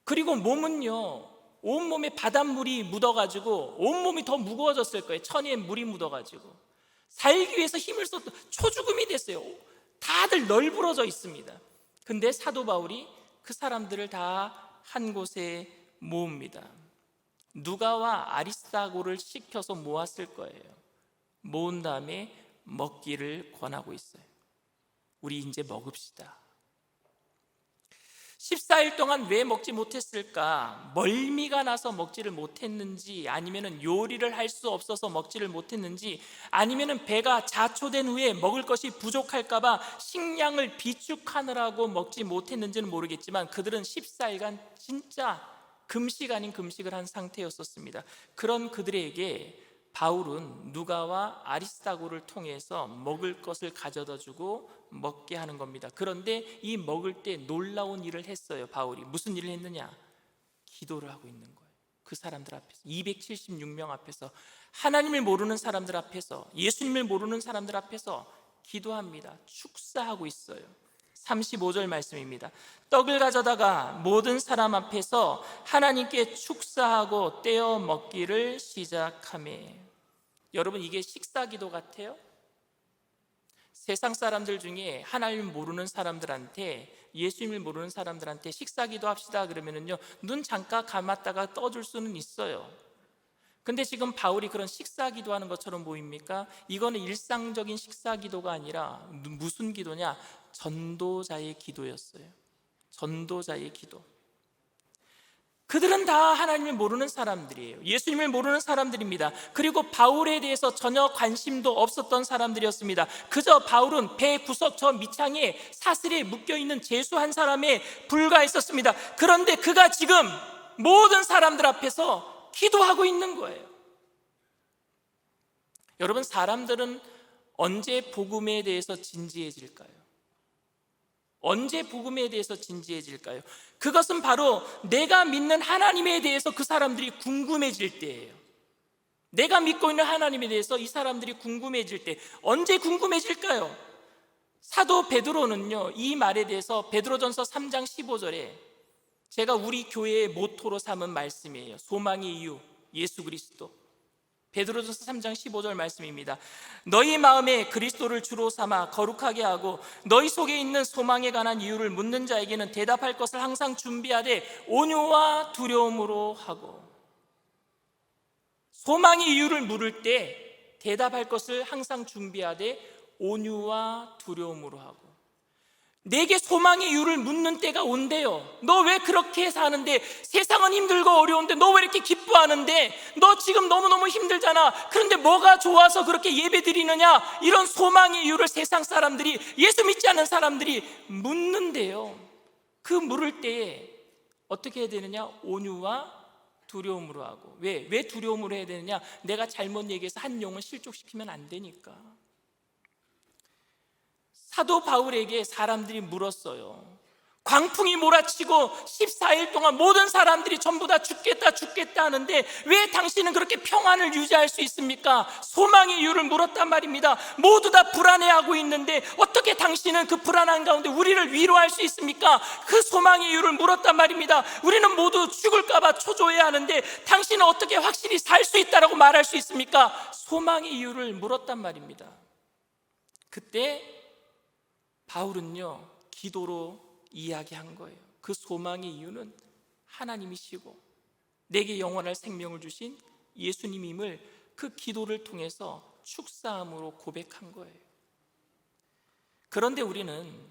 그리고 몸은요 온몸에 바닷물이 묻어가지고 온몸이 더 무거워졌을 거예요. 천에 물이 묻어가지고 살기 위해서 힘을 썼던 초죽음이 됐어요. 다들 널브러져 있습니다. 근데 사도 바울이 그 사람들을 다 한 곳에 모읍니다. 누가와 아리스다고를 시켜서 모았을 거예요. 모은 다음에 먹기를 권하고 있어요. 우리 이제 먹읍시다. 14일 동안 왜 먹지 못했을까? 멀미가 나서 먹지를 못했는지, 아니면 요리를 할 수 없어서 먹지를 못했는지, 아니면 배가 자초된 후에 먹을 것이 부족할까 봐 식량을 비축하느라고 먹지 못했는지는 모르겠지만 그들은 14일간 진짜 금식 아닌 금식을 한 상태였었습니다. 그런 그들에게 바울은 누가와 아리스다고를 통해서 먹을 것을 가져다 주고 먹게 하는 겁니다. 그런데 이 먹을 때 놀라운 일을 했어요. 바울이 무슨 일을 했느냐? 기도를 하고 있는 거예요. 그 사람들 앞에서, 276명 앞에서, 하나님을 모르는 사람들 앞에서, 예수님을 모르는 사람들 앞에서 기도합니다. 축사하고 있어요. 35절 말씀입니다. 떡을 가져다가 모든 사람 앞에서 하나님께 축사하고 떼어 먹기를 시작하매. 여러분, 이게 식사기도 같아요? 세상 사람들 중에 하나님을 모르는 사람들한테, 예수님을 모르는 사람들한테 식사기도 합시다 그러면은요, 눈 잠깐 감았다가 떠줄 수는 있어요. 근데 지금 바울이 그런 식사기도 하는 것처럼 보입니까? 이거는 일상적인 식사기도가 아니라 무슨 기도냐? 전도자의 기도였어요. 전도자의 기도. 그들은 다 하나님을 모르는 사람들이에요. 예수님을 모르는 사람들입니다. 그리고 바울에 대해서 전혀 관심도 없었던 사람들이었습니다. 그저 바울은 배 구석 저 밑창에 사슬에 묶여있는 죄수 한 사람에 불과했었습니다. 그런데 그가 지금 모든 사람들 앞에서 기도하고 있는 거예요. 여러분, 사람들은 언제 복음에 대해서 진지해질까요? 언제 복음에 대해서 진지해질까요? 그것은 바로 내가 믿는 하나님에 대해서 그 사람들이 궁금해질 때예요. 내가 믿고 있는 하나님에 대해서 이 사람들이 궁금해질 때. 언제 궁금해질까요? 사도 베드로는요, 이 말에 대해서 베드로전서 3장 15절에 제가 우리 교회의 모토로 삼은 말씀이에요. 소망의 이유, 예수 그리스도. 베드로전서 3장 15절 말씀입니다. 너희 마음에 그리스도를 주로 삼아 거룩하게 하고 너희 속에 있는 소망에 관한 이유를 묻는 자에게는 대답할 것을 항상 준비하되 온유와 두려움으로 하고. 소망의 이유를 물을 때 대답할 것을 항상 준비하되 온유와 두려움으로 하고. 내게 소망의 이유를 묻는 때가 온대요. 너 왜 그렇게 사는데? 세상은 힘들고 어려운데 너 왜 이렇게 기뻐하는데? 너 지금 너무너무 힘들잖아. 그런데 뭐가 좋아서 그렇게 예배 드리느냐? 이런 소망의 이유를 세상 사람들이, 예수 믿지 않는 사람들이 묻는데요. 그 물을 때에 어떻게 해야 되느냐? 온유와 두려움으로 하고. 왜 두려움으로 해야 되느냐? 내가 잘못 얘기해서 한 영혼 실족시키면 안 되니까. 사도 바울에게 사람들이 물었어요. 광풍이 몰아치고 14일 동안 모든 사람들이 전부 다 죽겠다 하는데 왜 당신은 그렇게 평안을 유지할 수 있습니까? 소망의 이유를 물었단 말입니다. 모두 다 불안해하고 있는데 어떻게 당신은 그 불안한 가운데 우리를 위로할 수 있습니까? 그 소망의 이유를 물었단 말입니다. 우리는 모두 죽을까 봐 초조해야 하는데 당신은 어떻게 확실히 살 수 있다라고 말할 수 있습니까? 소망의 이유를 물었단 말입니다. 그때 바울은요, 기도로 이야기한 거예요. 그 소망의 이유는 하나님이시고 내게 영원할 생명을 주신 예수님임을 그 기도를 통해서 축사함으로 고백한 거예요. 그런데 우리는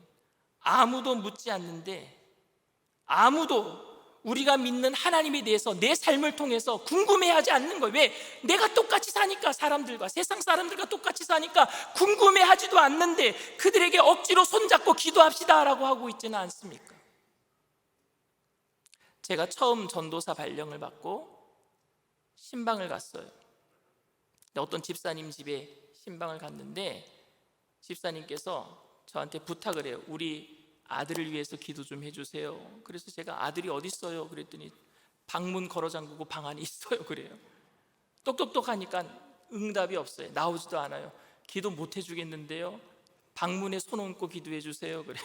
아무도 묻지 않는데, 아무도 우리가 믿는 하나님에 대해서 내 삶을 통해서 궁금해하지 않는 거예요. 왜? 내가 똑같이 사니까, 사람들과, 세상 사람들과 똑같이 사니까 궁금해하지도 않는데 그들에게 억지로 손잡고 기도합시다 라고 하고 있지는 않습니까? 제가 처음 전도사 발령을 받고 신방을 갔어요. 어떤 집사님 집에 신방을 갔는데 집사님께서 저한테 부탁을 해요. 우리 아들을 위해서 기도 좀 해주세요. 그래서 제가 아들이 어디 있어요? 그랬더니 방문 걸어 잠그고 방 안에 있어요. 그래요. 똑똑똑 하니까 응답이 없어요. 나오지도 않아요. 기도 못 해주겠는데요, 방문에 손 얹고 기도해 주세요. 그래요.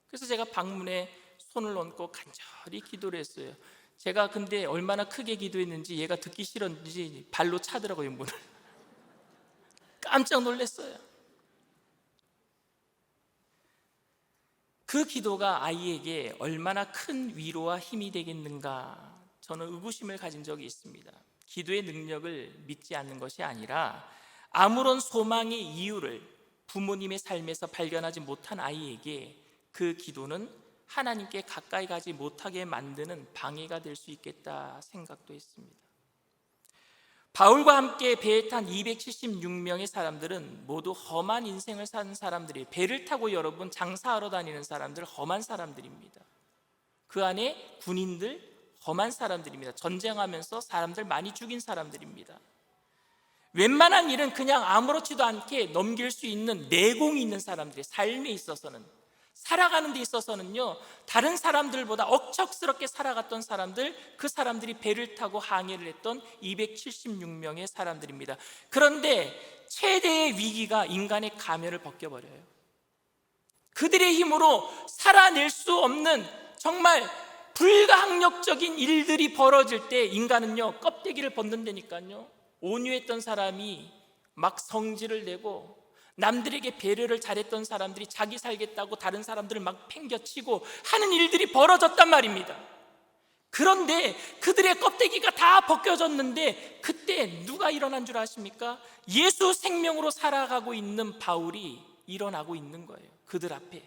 그래서 제가 방문에 손을 얹고 간절히 기도를 했어요. 제가 근데 얼마나 크게 기도했는지 얘가 듣기 싫었는지 발로 차더라고요, 문을. 깜짝 놀랐어요. 그 기도가 아이에게 얼마나 큰 위로와 힘이 되겠는가, 저는 의구심을 가진 적이 있습니다. 기도의 능력을 믿지 않는 것이 아니라 아무런 소망의 이유를 부모님의 삶에서 발견하지 못한 아이에게 그 기도는 하나님께 가까이 가지 못하게 만드는 방해가 될 수 있겠다 생각도 했습니다. 바울과 함께 배에 탄 276명의 사람들은 모두 험한 인생을 사는 사람들이, 배를 타고 여러분 장사하러 다니는 사람들, 험한 사람들입니다. 그 안에 군인들, 험한 사람들입니다. 전쟁하면서 사람들 많이 죽인 사람들입니다. 웬만한 일은 그냥 아무렇지도 않게 넘길 수 있는 내공이 있는 사람들이, 삶에 있어서는, 살아가는 데 있어서는요, 다른 사람들보다 억척스럽게 살아갔던 사람들, 그 사람들이 배를 타고 항해를 했던 276명의 사람들입니다. 그런데 최대의 위기가 인간의 가면을 벗겨버려요. 그들의 힘으로 살아낼 수 없는 정말 불가항력적인 일들이 벌어질 때 인간은요, 껍데기를 벗는다니까요. 온유했던 사람이 막 성질을 내고, 남들에게 배려를 잘했던 사람들이 자기 살겠다고 다른 사람들을 막 팽겨치고 하는 일들이 벌어졌단 말입니다. 그런데 그들의 껍데기가 다 벗겨졌는데 그때 누가 일어난 줄 아십니까? 예수 생명으로 살아가고 있는 바울이 일어나고 있는 거예요. 그들 앞에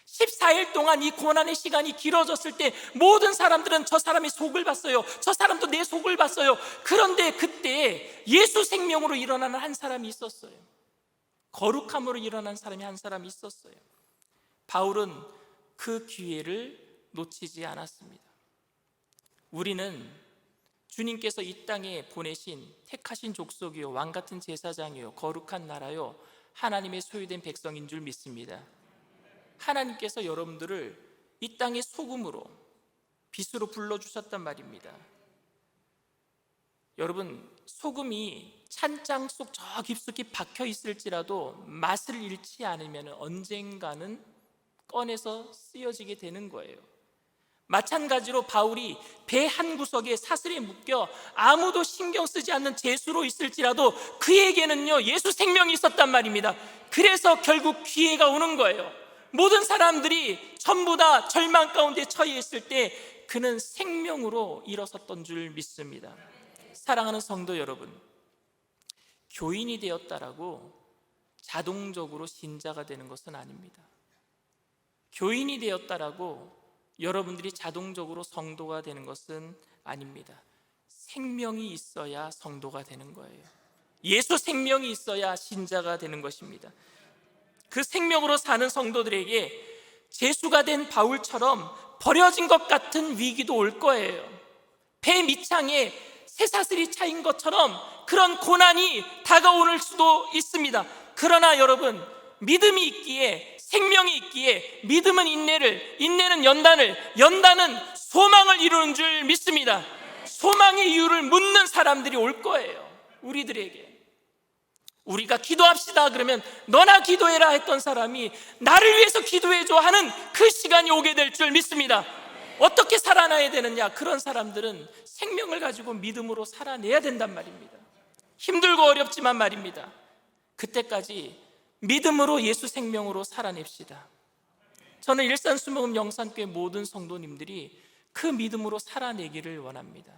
14일 동안 이 고난의 시간이 길어졌을 때 모든 사람들은 저 사람의 속을 봤어요. 저 사람도 내 속을 봤어요. 그런데 그때 예수 생명으로 일어나는 한 사람이 있었어요. 거룩함으로 일어난 사람이 한 사람이 있었어요. 바울은 그 기회를 놓치지 않았습니다. 우리는 주님께서 이 땅에 보내신 택하신 족속이요, 왕같은 제사장이요, 거룩한 나라요, 하나님의 소유된 백성인 줄 믿습니다. 하나님께서 여러분들을 이 땅의 소금으로, 빛으로 불러주셨단 말입니다. 여러분, 소금이 찬장 속 저 깊숙이 박혀 있을지라도 맛을 잃지 않으면 언젠가는 꺼내서 쓰여지게 되는 거예요. 마찬가지로 바울이 배 한 구석에 사슬에 묶여 아무도 신경 쓰지 않는 제수로 있을지라도 그에게는요, 예수 생명이 있었단 말입니다. 그래서 결국 기회가 오는 거예요. 모든 사람들이 전부 다 절망 가운데 처해 있을 때 그는 생명으로 일어섰던 줄 믿습니다. 사랑하는 성도 여러분, 교인이 되었다라고 자동적으로 신자가 되는 것은 아닙니다. 교인이 되었다라고 여러분들이 자동적으로 성도가 되는 것은 아닙니다. 생명이 있어야 성도가 되는 거예요. 예수 생명이 있어야 신자가 되는 것입니다. 그 생명으로 사는 성도들에게 제수가 된 바울처럼 버려진 것 같은 위기도 올 거예요. 배 밑창에 쇠사슬이 차인 것처럼 그런 고난이 다가올 수도 있습니다. 그러나 여러분, 믿음이 있기에, 생명이 있기에 믿음은 인내를, 인내는 연단을, 연단은 소망을 이루는 줄 믿습니다. 소망의 이유를 묻는 사람들이 올 거예요. 우리들에게. 우리가 기도합시다 그러면 너나 기도해라 했던 사람이 나를 위해서 기도해줘 하는 그 시간이 오게 될 줄 믿습니다. 어떻게 살아나야 되느냐? 그런 사람들은 생명을 가지고 믿음으로 살아내야 된단 말입니다. 힘들고 어렵지만 말입니다. 그때까지 믿음으로 예수 생명으로 살아냅시다. 저는 일산수목음 영산교회 모든 성도님들이 그 믿음으로 살아내기를 원합니다.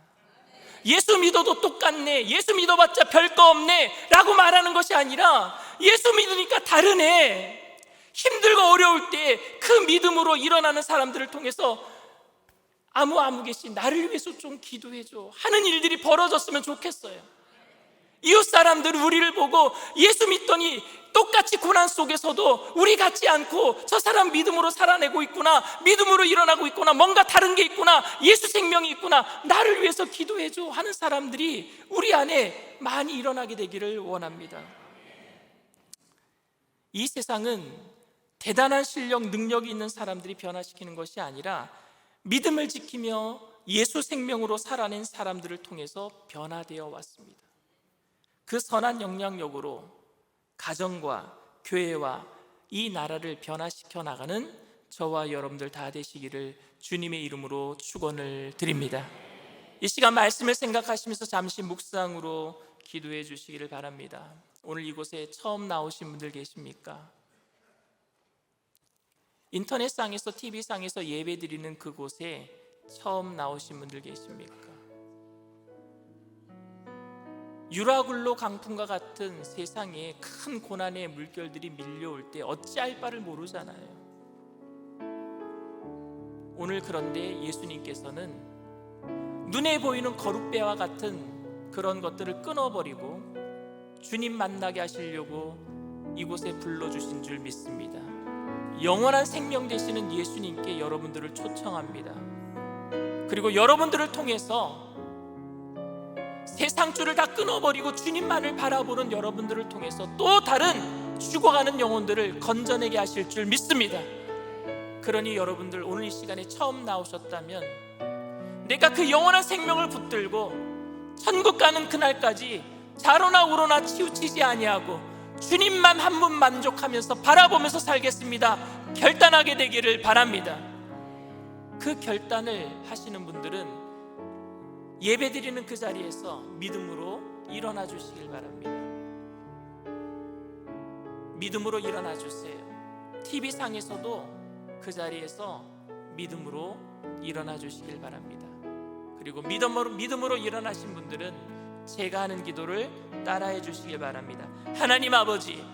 예수 믿어도 똑같네, 예수 믿어봤자 별거 없네 라고 말하는 것이 아니라 예수 믿으니까 다르네, 힘들고 어려울 때 그 믿음으로 일어나는 사람들을 통해서 아무 계시 나를 위해서 좀 기도해줘 하는 일들이 벌어졌으면 좋겠어요. 이웃 사람들은 우리를 보고 예수 믿더니 똑같이 고난 속에서도 우리 같지 않고 저 사람 믿음으로 살아내고 있구나, 믿음으로 일어나고 있구나, 뭔가 다른 게 있구나, 예수 생명이 있구나, 나를 위해서 기도해줘 하는 사람들이 우리 안에 많이 일어나게 되기를 원합니다. 이 세상은 대단한 실력, 능력이 있는 사람들이 변화시키는 것이 아니라 믿음을 지키며 예수 생명으로 살아낸 사람들을 통해서 변화되어 왔습니다. 그 선한 영향력으로 가정과 교회와 이 나라를 변화시켜 나가는 저와 여러분들 다 되시기를 주님의 이름으로 축원을 드립니다. 이 시간 말씀을 생각하시면서 잠시 묵상으로 기도해 주시기를 바랍니다. 오늘 이곳에 처음 나오신 분들 계십니까? 인터넷상에서, TV상에서 예배 드리는 그곳에 처음 나오신 분들 계십니까? 유라굴로 강풍과 같은 세상에 큰 고난의 물결들이 밀려올 때 어찌할 바를 모르잖아요. 오늘 그런데 예수님께서는 눈에 보이는 거룩배와 같은 그런 것들을 끊어버리고 주님 만나게 하시려고 이곳에 불러주신 줄 믿습니다. 영원한 생명 되시는 예수님께 여러분들을 초청합니다. 그리고 여러분들을 통해서 세상 줄을 다 끊어버리고 주님만을 바라보는 여러분들을 통해서 또 다른 죽어가는 영혼들을 건져내게 하실 줄 믿습니다. 그러니 여러분들 오늘 이 시간에 처음 나오셨다면 내가 그 영원한 생명을 붙들고 천국 가는 그날까지 좌로나 우로나 치우치지 아니하고 주님만 한 분 만족하면서 바라보면서 살겠습니다, 결단하게 되기를 바랍니다. 그 결단을 하시는 분들은 예배드리는 그 자리에서 믿음으로 일어나 주시길 바랍니다. 믿음으로 일어나 주세요. TV상에서도 그 자리에서 믿음으로 일어나 주시길 바랍니다. 그리고 믿음으로 일어나신 분들은 제가 하는 기도를 따라해 주시길 바랍니다. 하나님 아버지,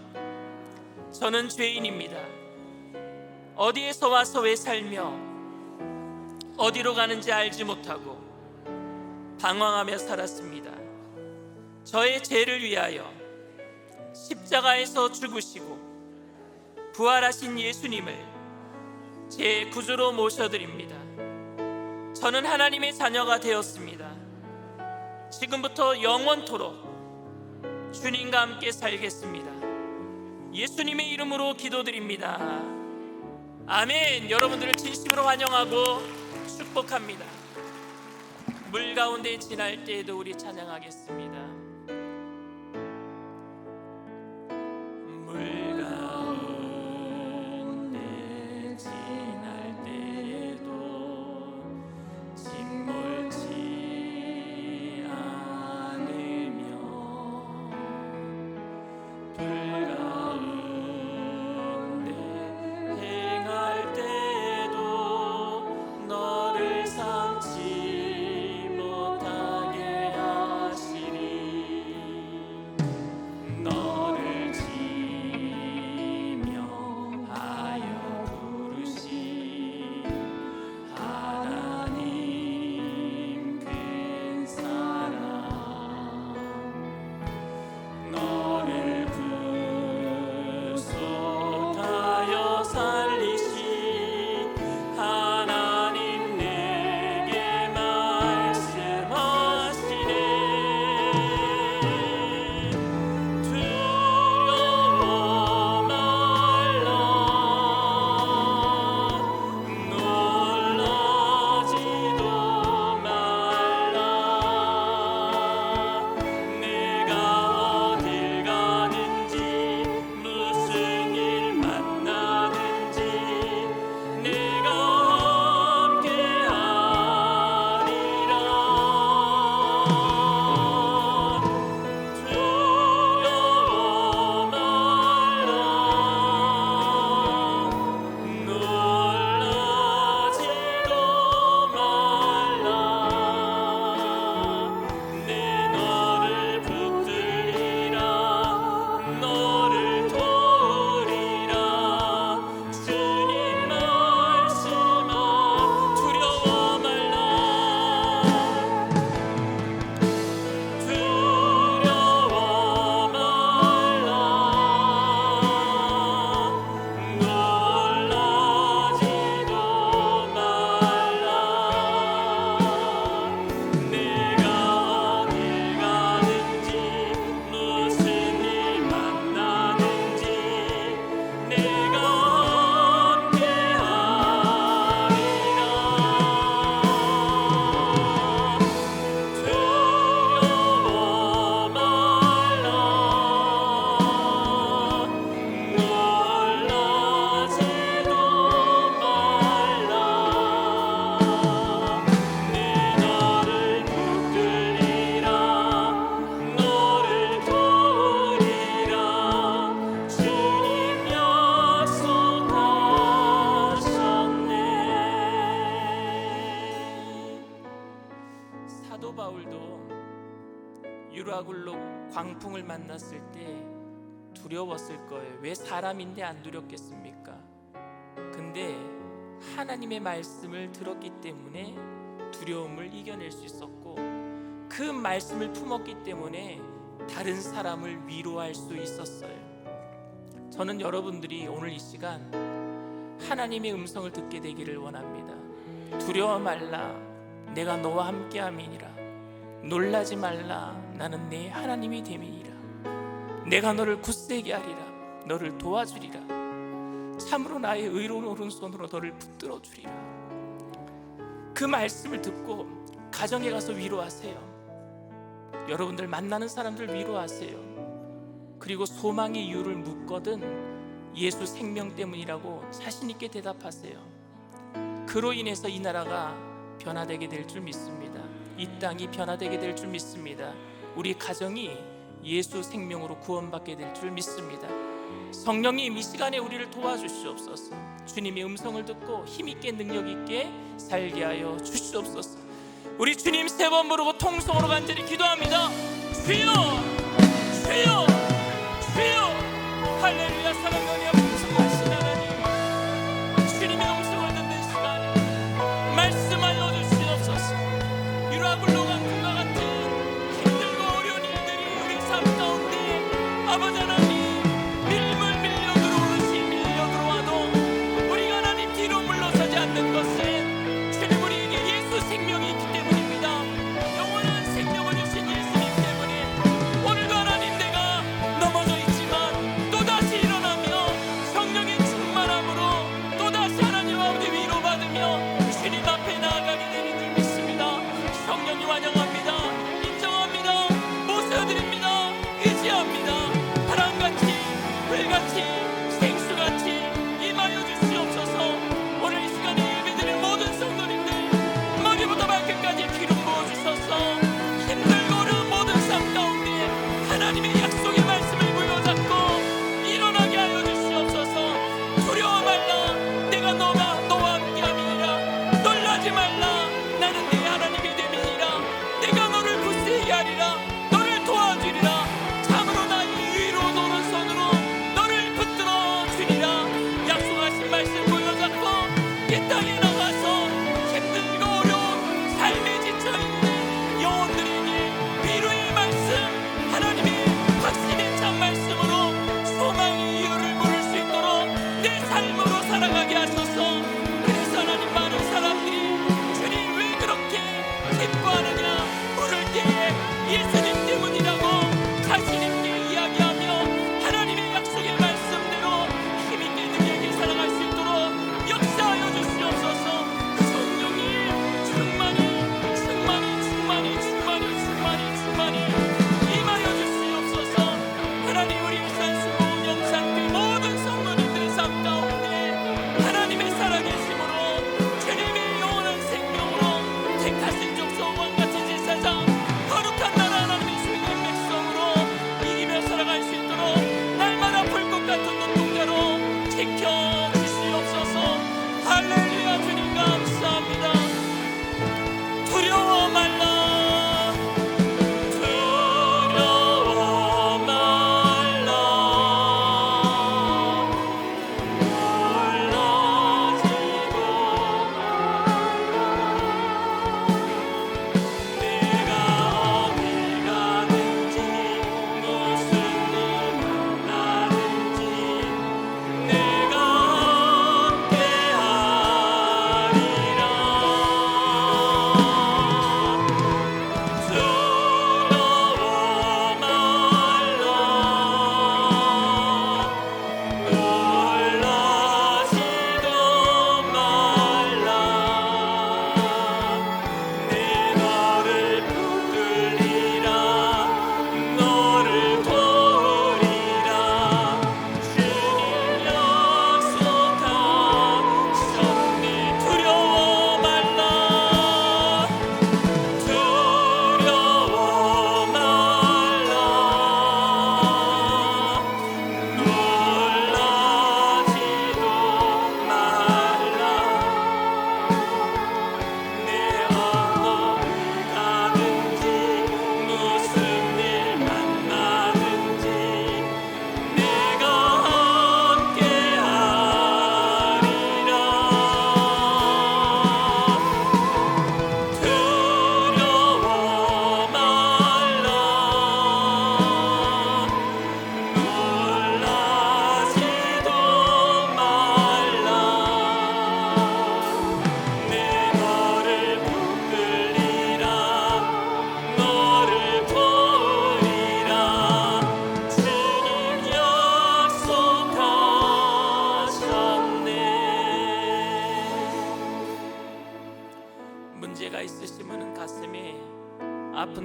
저는 죄인입니다. 어디에서 와서 왜 살며 어디로 가는지 알지 못하고 방황하며 살았습니다. 저의 죄를 위하여 십자가에서 죽으시고 부활하신 예수님을 제 구주로 모셔드립니다. 저는 하나님의 자녀가 되었습니다. 지금부터 영원토록 주님과 함께 살겠습니다. 예수님의 이름으로 기도드립니다. 아멘. 여러분들을 진심으로 환영하고 축복합니다. 물 가운데 지날 때에도 우리 찬양하겠습니다. 물 가운데 지날 때에도 침몰치 않으며 불 가운데 행할 때에도 너를 삼지 유라굴로 광풍을 만났을 때 두려웠을 거예요. 왜 사람인데 안 두렵겠습니까? 근데 하나님의 말씀을 들었기 때문에 두려움을 이겨낼 수 있었고, 그 말씀을 품었기 때문에 다른 사람을 위로할 수 있었어요. 저는 여러분들이 오늘 이 시간 하나님의 음성을 듣게 되기를 원합니다. 두려워 말라, 내가 너와 함께함이니라. 놀라지 말라, 나는 내 하나님이 됨이니라. 내가 너를 굳세게 하리라. 너를 도와주리라. 참으로 나의 의로운 오른손으로 너를 붙들어 주리라. 그 말씀을 듣고 가정에 가서 위로하세요. 여러분들 만나는 사람들 위로하세요. 그리고 소망의 이유를 묻거든 예수 생명 때문이라고 자신 있게 대답하세요. 그로 인해서 이 나라가 변화되게 될 줄 믿습니다. 이 땅이 변화되게 될 줄 믿습니다. 우리 가정이 예수 생명으로 구원받게 될 줄 믿습니다. 성령님, 이 시간에 우리를 도와주시옵소서. 주님의 음성을 듣고 힘있게 능력있게 살게 하여 주시옵소서. 우리 주님 세 번 부르고 통성으로 간절히 기도합니다. 주여, 주여, 주여. 할렐루야. 사랑하는 풍성하신 하나님, 주님의 음성을 듣는 시간에 말씀하여 주시옵소서. 유라 굴러간 같은 힘들고 어려운 일들이 우리 삶 가운데 아버지 하나님 밀려 들어와도 우리가 하나님 뒤로 물러서지 않는 것은 주님 우리에게 예수 생명이 있기 때문입니다. 영원한 생명을 주신 예수님 때문에 오늘도 하나님 내가 넘어져 있지만 또다시 일어나며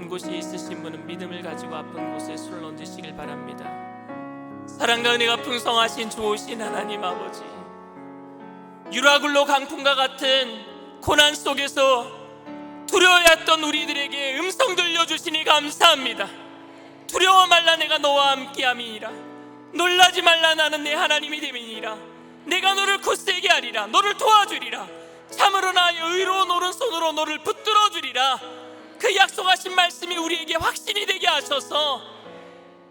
아픈 곳이 있으신 분은 믿음을 가지고 아픈 곳에 손을 얹으시길 바랍니다. 사랑과 은혜가 풍성하신 좋으신 하나님 아버지, 유라굴로 강풍과 같은 고난 속에서 두려워했던 우리들에게 음성 들려주시니 감사합니다. 두려워 말라, 내가 너와 함께함이니라. 놀라지 말라, 나는 내 하나님이 됨이니라. 내가 너를 굳세게 하리라. 너를 도와주리라. 참으로 나의 의로운 오른손으로 너를 붙들어 주리라. 그 약속하신 말씀이 우리에게 확신이 되게 하셔서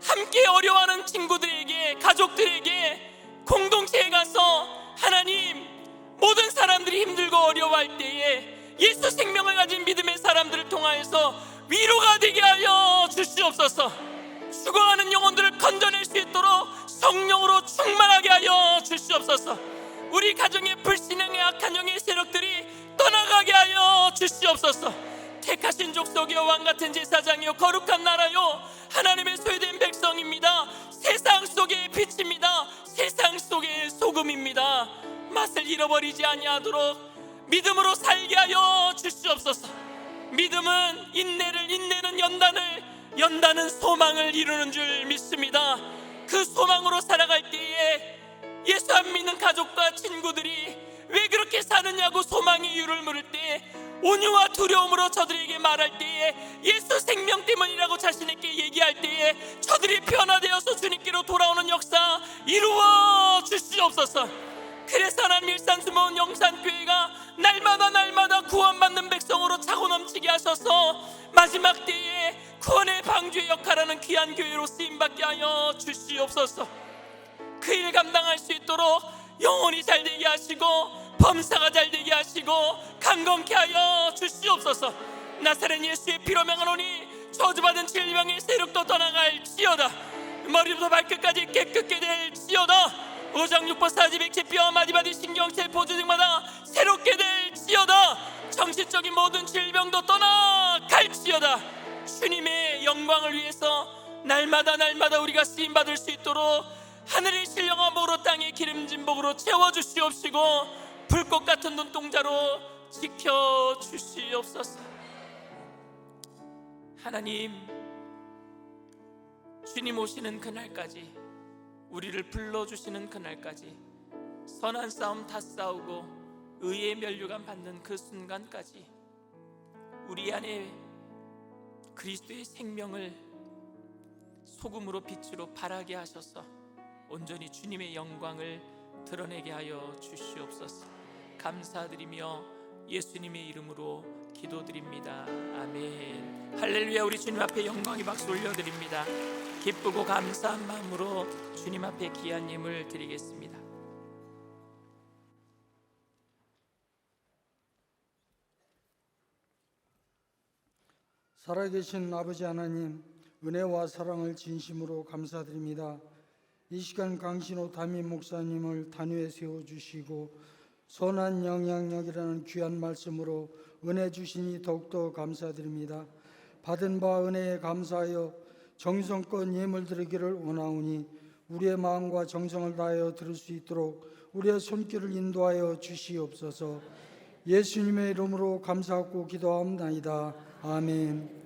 함께 어려워하는 친구들에게, 가족들에게, 공동체에 가서 하나님, 모든 사람들이 힘들고 어려워할 때에 예수 생명을 가진 믿음의 사람들을 통하여서 위로가 되게 하여 주시옵소서. 죽어가는 영혼들을 건져낼 수 있도록 성령으로 충만하게 하여 주시옵소서. 우리 가정의 불신앙의 악한 영의 세력들이 떠나가게 하여 주시옵소서. 택하신 족속이요 왕같은 제사장이요 거룩한 나라요 하나님의 소유된 백성입니다. 세상 속의 빛입니다. 세상 속의 소금입니다. 맛을 잃어버리지 아니하도록 믿음으로 살게 하여 주시옵소서. 믿음은 인내를, 인내는 연단을, 연단은 소망을 이루는 줄 믿습니다. 그 소망으로 살아갈 때에 예수 안 믿는 가족과 친구들이 왜 그렇게 사느냐고 소망의 이유를 물을 때, 온유와 두려움으로 저들에게 말할 때에, 예수 생명 때문이라고 자신에게 얘기할 때에 저들이 변화되어서 주님께로 돌아오는 역사 이루어 주시옵소서. 그래서 하나님, 일산수모은 영산교회가 날마다 구원받는 백성으로 차고 넘치게 하셔서 마지막 때에 구원의 방주의 역할하는 귀한 교회로 쓰임받게 하여 주시옵소서. 그 일 감당할 수 있도록 영혼이 잘 되게 하시고 범사가 잘 되게 하시고 강건케 하여 주시옵소서. 나사렛 예수의 피로 명하노니 저주받은 질병의 세력도 떠나갈지어다. 머리부터 발끝까지 깨끗게 될지어다. 오장육부 사지백체 뼈 마디마디 신경체 보조 등마다 새롭게 될지어다. 정신적인 모든 질병도 떠나갈지어다. 주님의 영광을 위해서 날마다 우리가 쓰임받을 수 있도록 하늘의 신령한 복으로 땅의 기름진 복으로 채워주시옵시고 불꽃 같은 눈동자로 지켜주시옵소서. 하나님, 주님 오시는 그날까지, 우리를 불러주시는 그날까지, 선한 싸움 다 싸우고 의의 면류관 받는 그 순간까지 우리 안에 그리스도의 생명을 소금으로 빛으로 발하게 하셔서 온전히 주님의 영광을 드러내게 하여 주시옵소서. 감사드리며 예수님의 이름으로 기도드립니다. 아멘. 할렐루야. 우리 주님 앞에 영광의 박수 올려드립니다. 기쁘고 감사한 마음으로 주님 앞에 귀한 예물 드리겠습니다. 살아계신 아버지 하나님, 은혜와 사랑을 진심으로 감사드립니다. 이 시간 강신호 담임 목사님을 단위에 세워주시고 선한 영향력이라는 귀한 말씀으로 은혜 주시니 더욱더 감사드립니다. 받은 바 은혜에 감사하여 정성껏 예물 드리기를 원하오니 우리의 마음과 정성을 다하여 들을 수 있도록 우리의 손길을 인도하여 주시옵소서. 예수님의 이름으로 감사하고 기도하옵나이다. 아멘.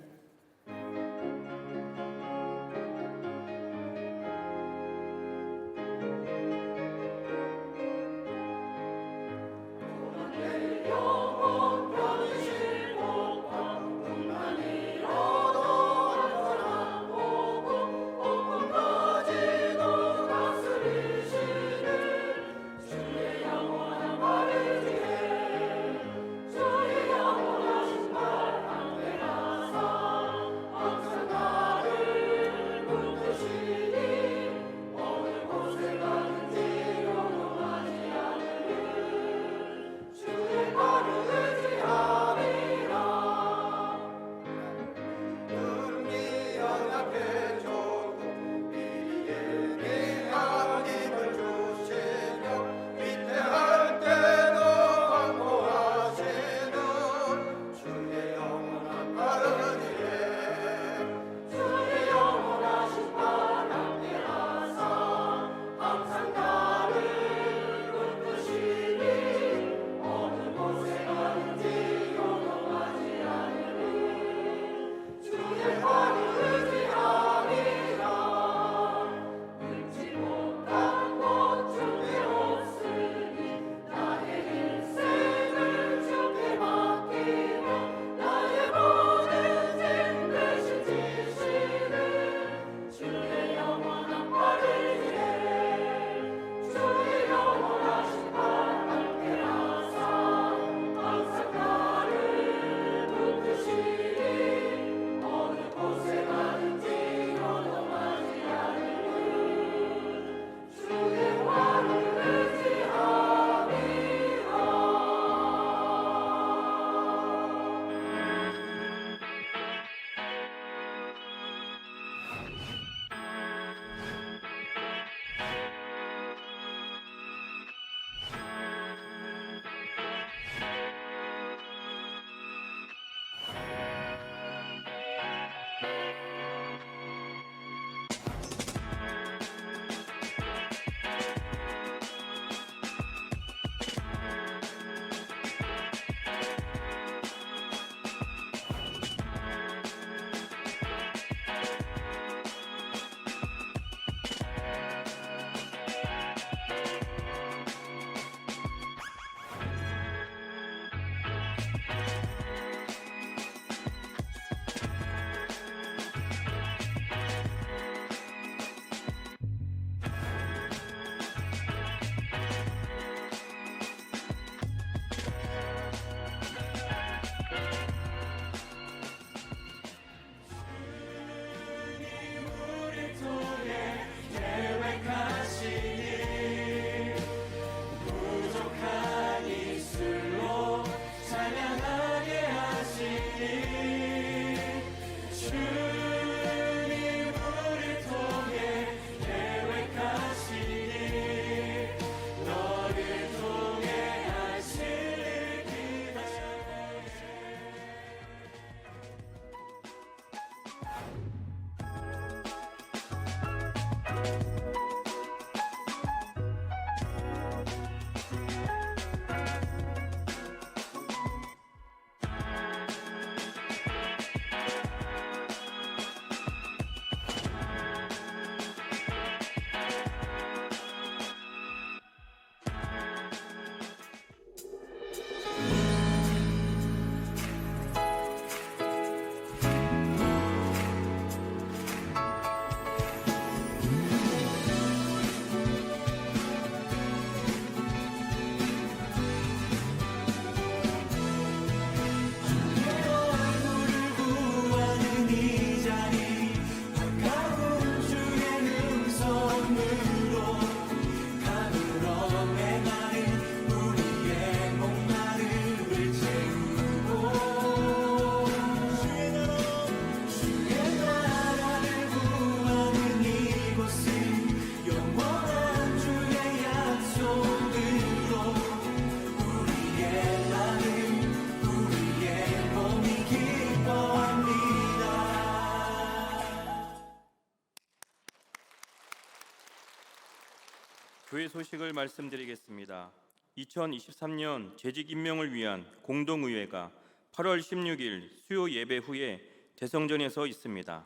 교회 소식을 말씀드리겠습니다. 2023년 재직 임명을 위한 공동의회가 8월 16일 수요 예배 후에 대성전에서 있습니다.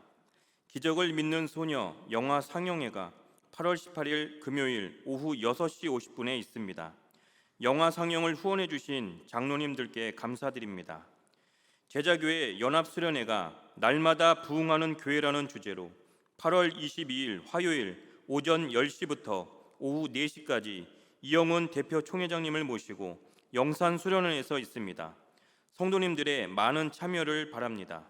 기적을 믿는 소녀 영화 상영회가 8월 18일 금요일 오후 6시 50분에 있습니다. 영화 상영을 후원해 주신 장로님들께 감사드립니다. 제자교회 연합수련회가 날마다 부흥하는 교회라는 주제로 8월 22일 화요일 오전 10시부터 오후 4시까지 이영훈 대표 총회장님을 모시고 영산수련원에서 있습니다. 성도님들의 많은 참여를 바랍니다.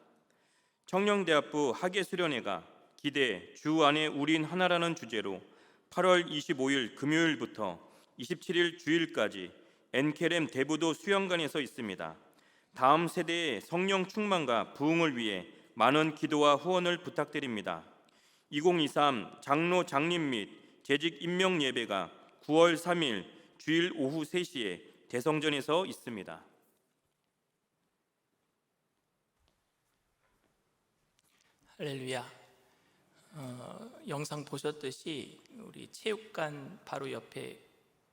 청령대학부 학예수련회가 기대 주 안에 우린 하나라는 주제로 8월 25일 금요일부터 27일 주일까지 엔케렘 대부도 수영관에서 있습니다. 다음 세대의 성령 충만과 부흥을 위해 많은 기도와 후원을 부탁드립니다. 2023 장로 장림 및 재직 임명 예배가 9월 3일 주일 오후 3시에 대성전에서 있습니다. 할렐루야. 영상 보셨듯이 우리 체육관 바로 옆에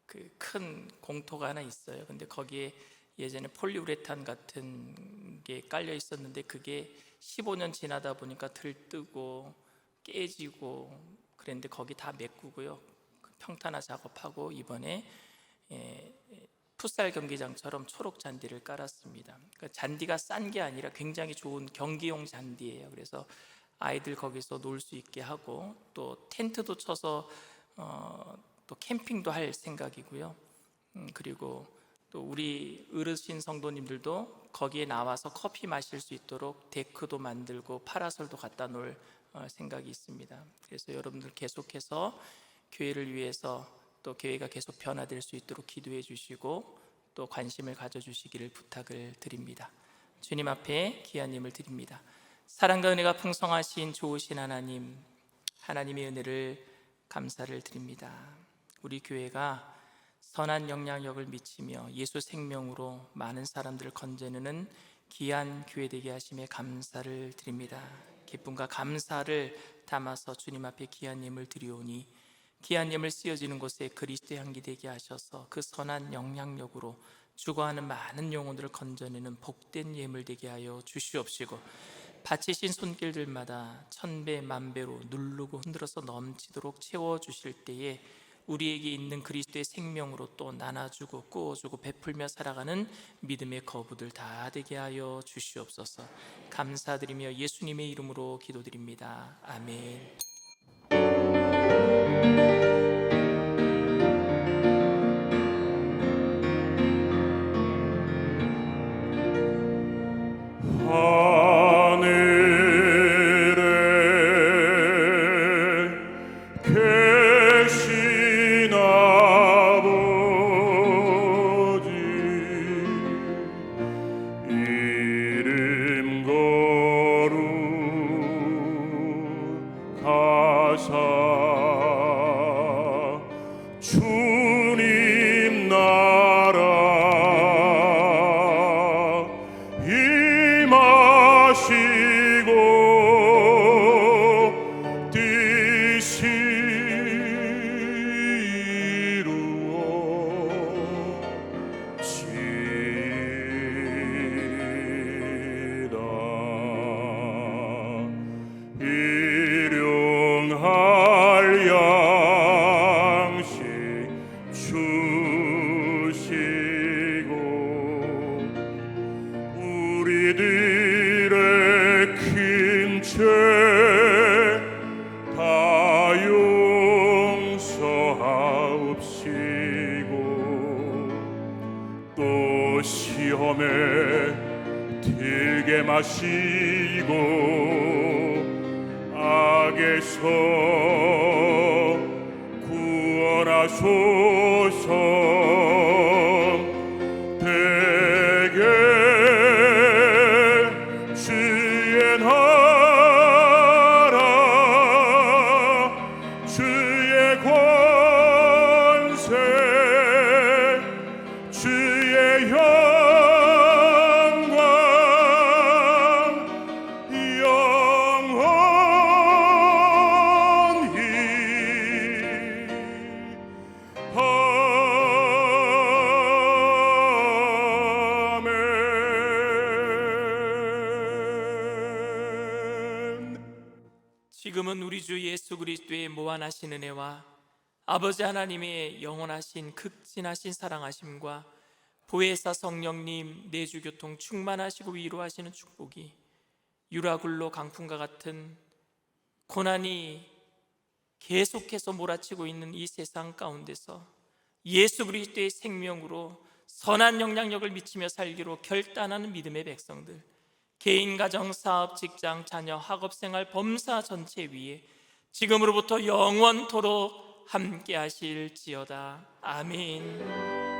그 큰 공터가 하나 있어요. 근데 거기에 예전에 폴리우레탄 같은 게 깔려 있었는데 그게 15년 지나다 보니까 들뜨고 깨지고 그랬는데 거기 다 메꾸고요. 평탄화 작업하고 이번에 풋살 경기장처럼 초록 잔디를 깔았습니다. 그러니까 잔디가 싼 게 아니라 굉장히 좋은 경기용 잔디예요. 그래서 아이들 거기서 놀 수 있게 하고 또 텐트도 쳐서 또 캠핑도 할 생각이고요. 그리고 또 우리 어르신 성도님들도 거기에 나와서 커피 마실 수 있도록 데크도 만들고 파라솔도 갖다 놓을 생각이 있습니다. 그래서 여러분들 계속해서 교회를 위해서 또 교회가 계속 변화될 수 있도록 기도해 주시고 또 관심을 가져주시기를 부탁을 드립니다. 주님 앞에 기하님을 드립니다. 사랑과 은혜가 풍성하신 좋으신 하나님, 하나님의 은혜를 감사를 드립니다. 우리 교회가 선한 영향력을 미치며 예수 생명으로 많은 사람들을 건져내는 귀한 교회 되게 하심에 감사를 드립니다. 기쁨과 감사를 담아서 주님 앞에 귀하님을 드리오니 귀하님을 쓰여지는 곳에 그리스도의 향기 되게 하셔서 그 선한 영향력으로 죽어가는 많은 영혼들을 건져내는 복된 예물 되게 하여 주시옵시고 바치신 손길들마다 천배 만배로 누르고 흔들어서 넘치도록 채워주실 때에 우리에게 있는 그리스도의 생명으로 또 나눠주고 꾸어주고 베풀며 살아가는 믿음의 거부들 다 되게 하여 주시옵소서. 감사드리며 예수님의 이름으로 기도드립니다. 아멘. 주님 나라 임하시고 뜻이 이루어지다. 일용할 양식 주시고 우리들의 큰 죄 다 용서하옵시고 또 시험에 들게 마시고 악에서 구원하소서. 대개 주의 나라 주의 권세 주의 영광 영원히 지금은 우리 주 예수 그리스도의 무한하신 은혜와 아버지 하나님의 영원하신 극진하신 사랑하심과 보혜사 성령님 내주교통 충만하시고 위로하시는 축복이 유라굴로 강풍과 같은 고난이 계속해서 몰아치고 있는 이 세상 가운데서 예수 그리스도의 생명으로 선한 영향력을 미치며 살기로 결단하는 믿음의 백성들, 개인, 가정, 사업, 직장, 자녀, 학업생활, 범사 전체 위에 지금으로부터 영원토록 함께 하실지어다. 아멘.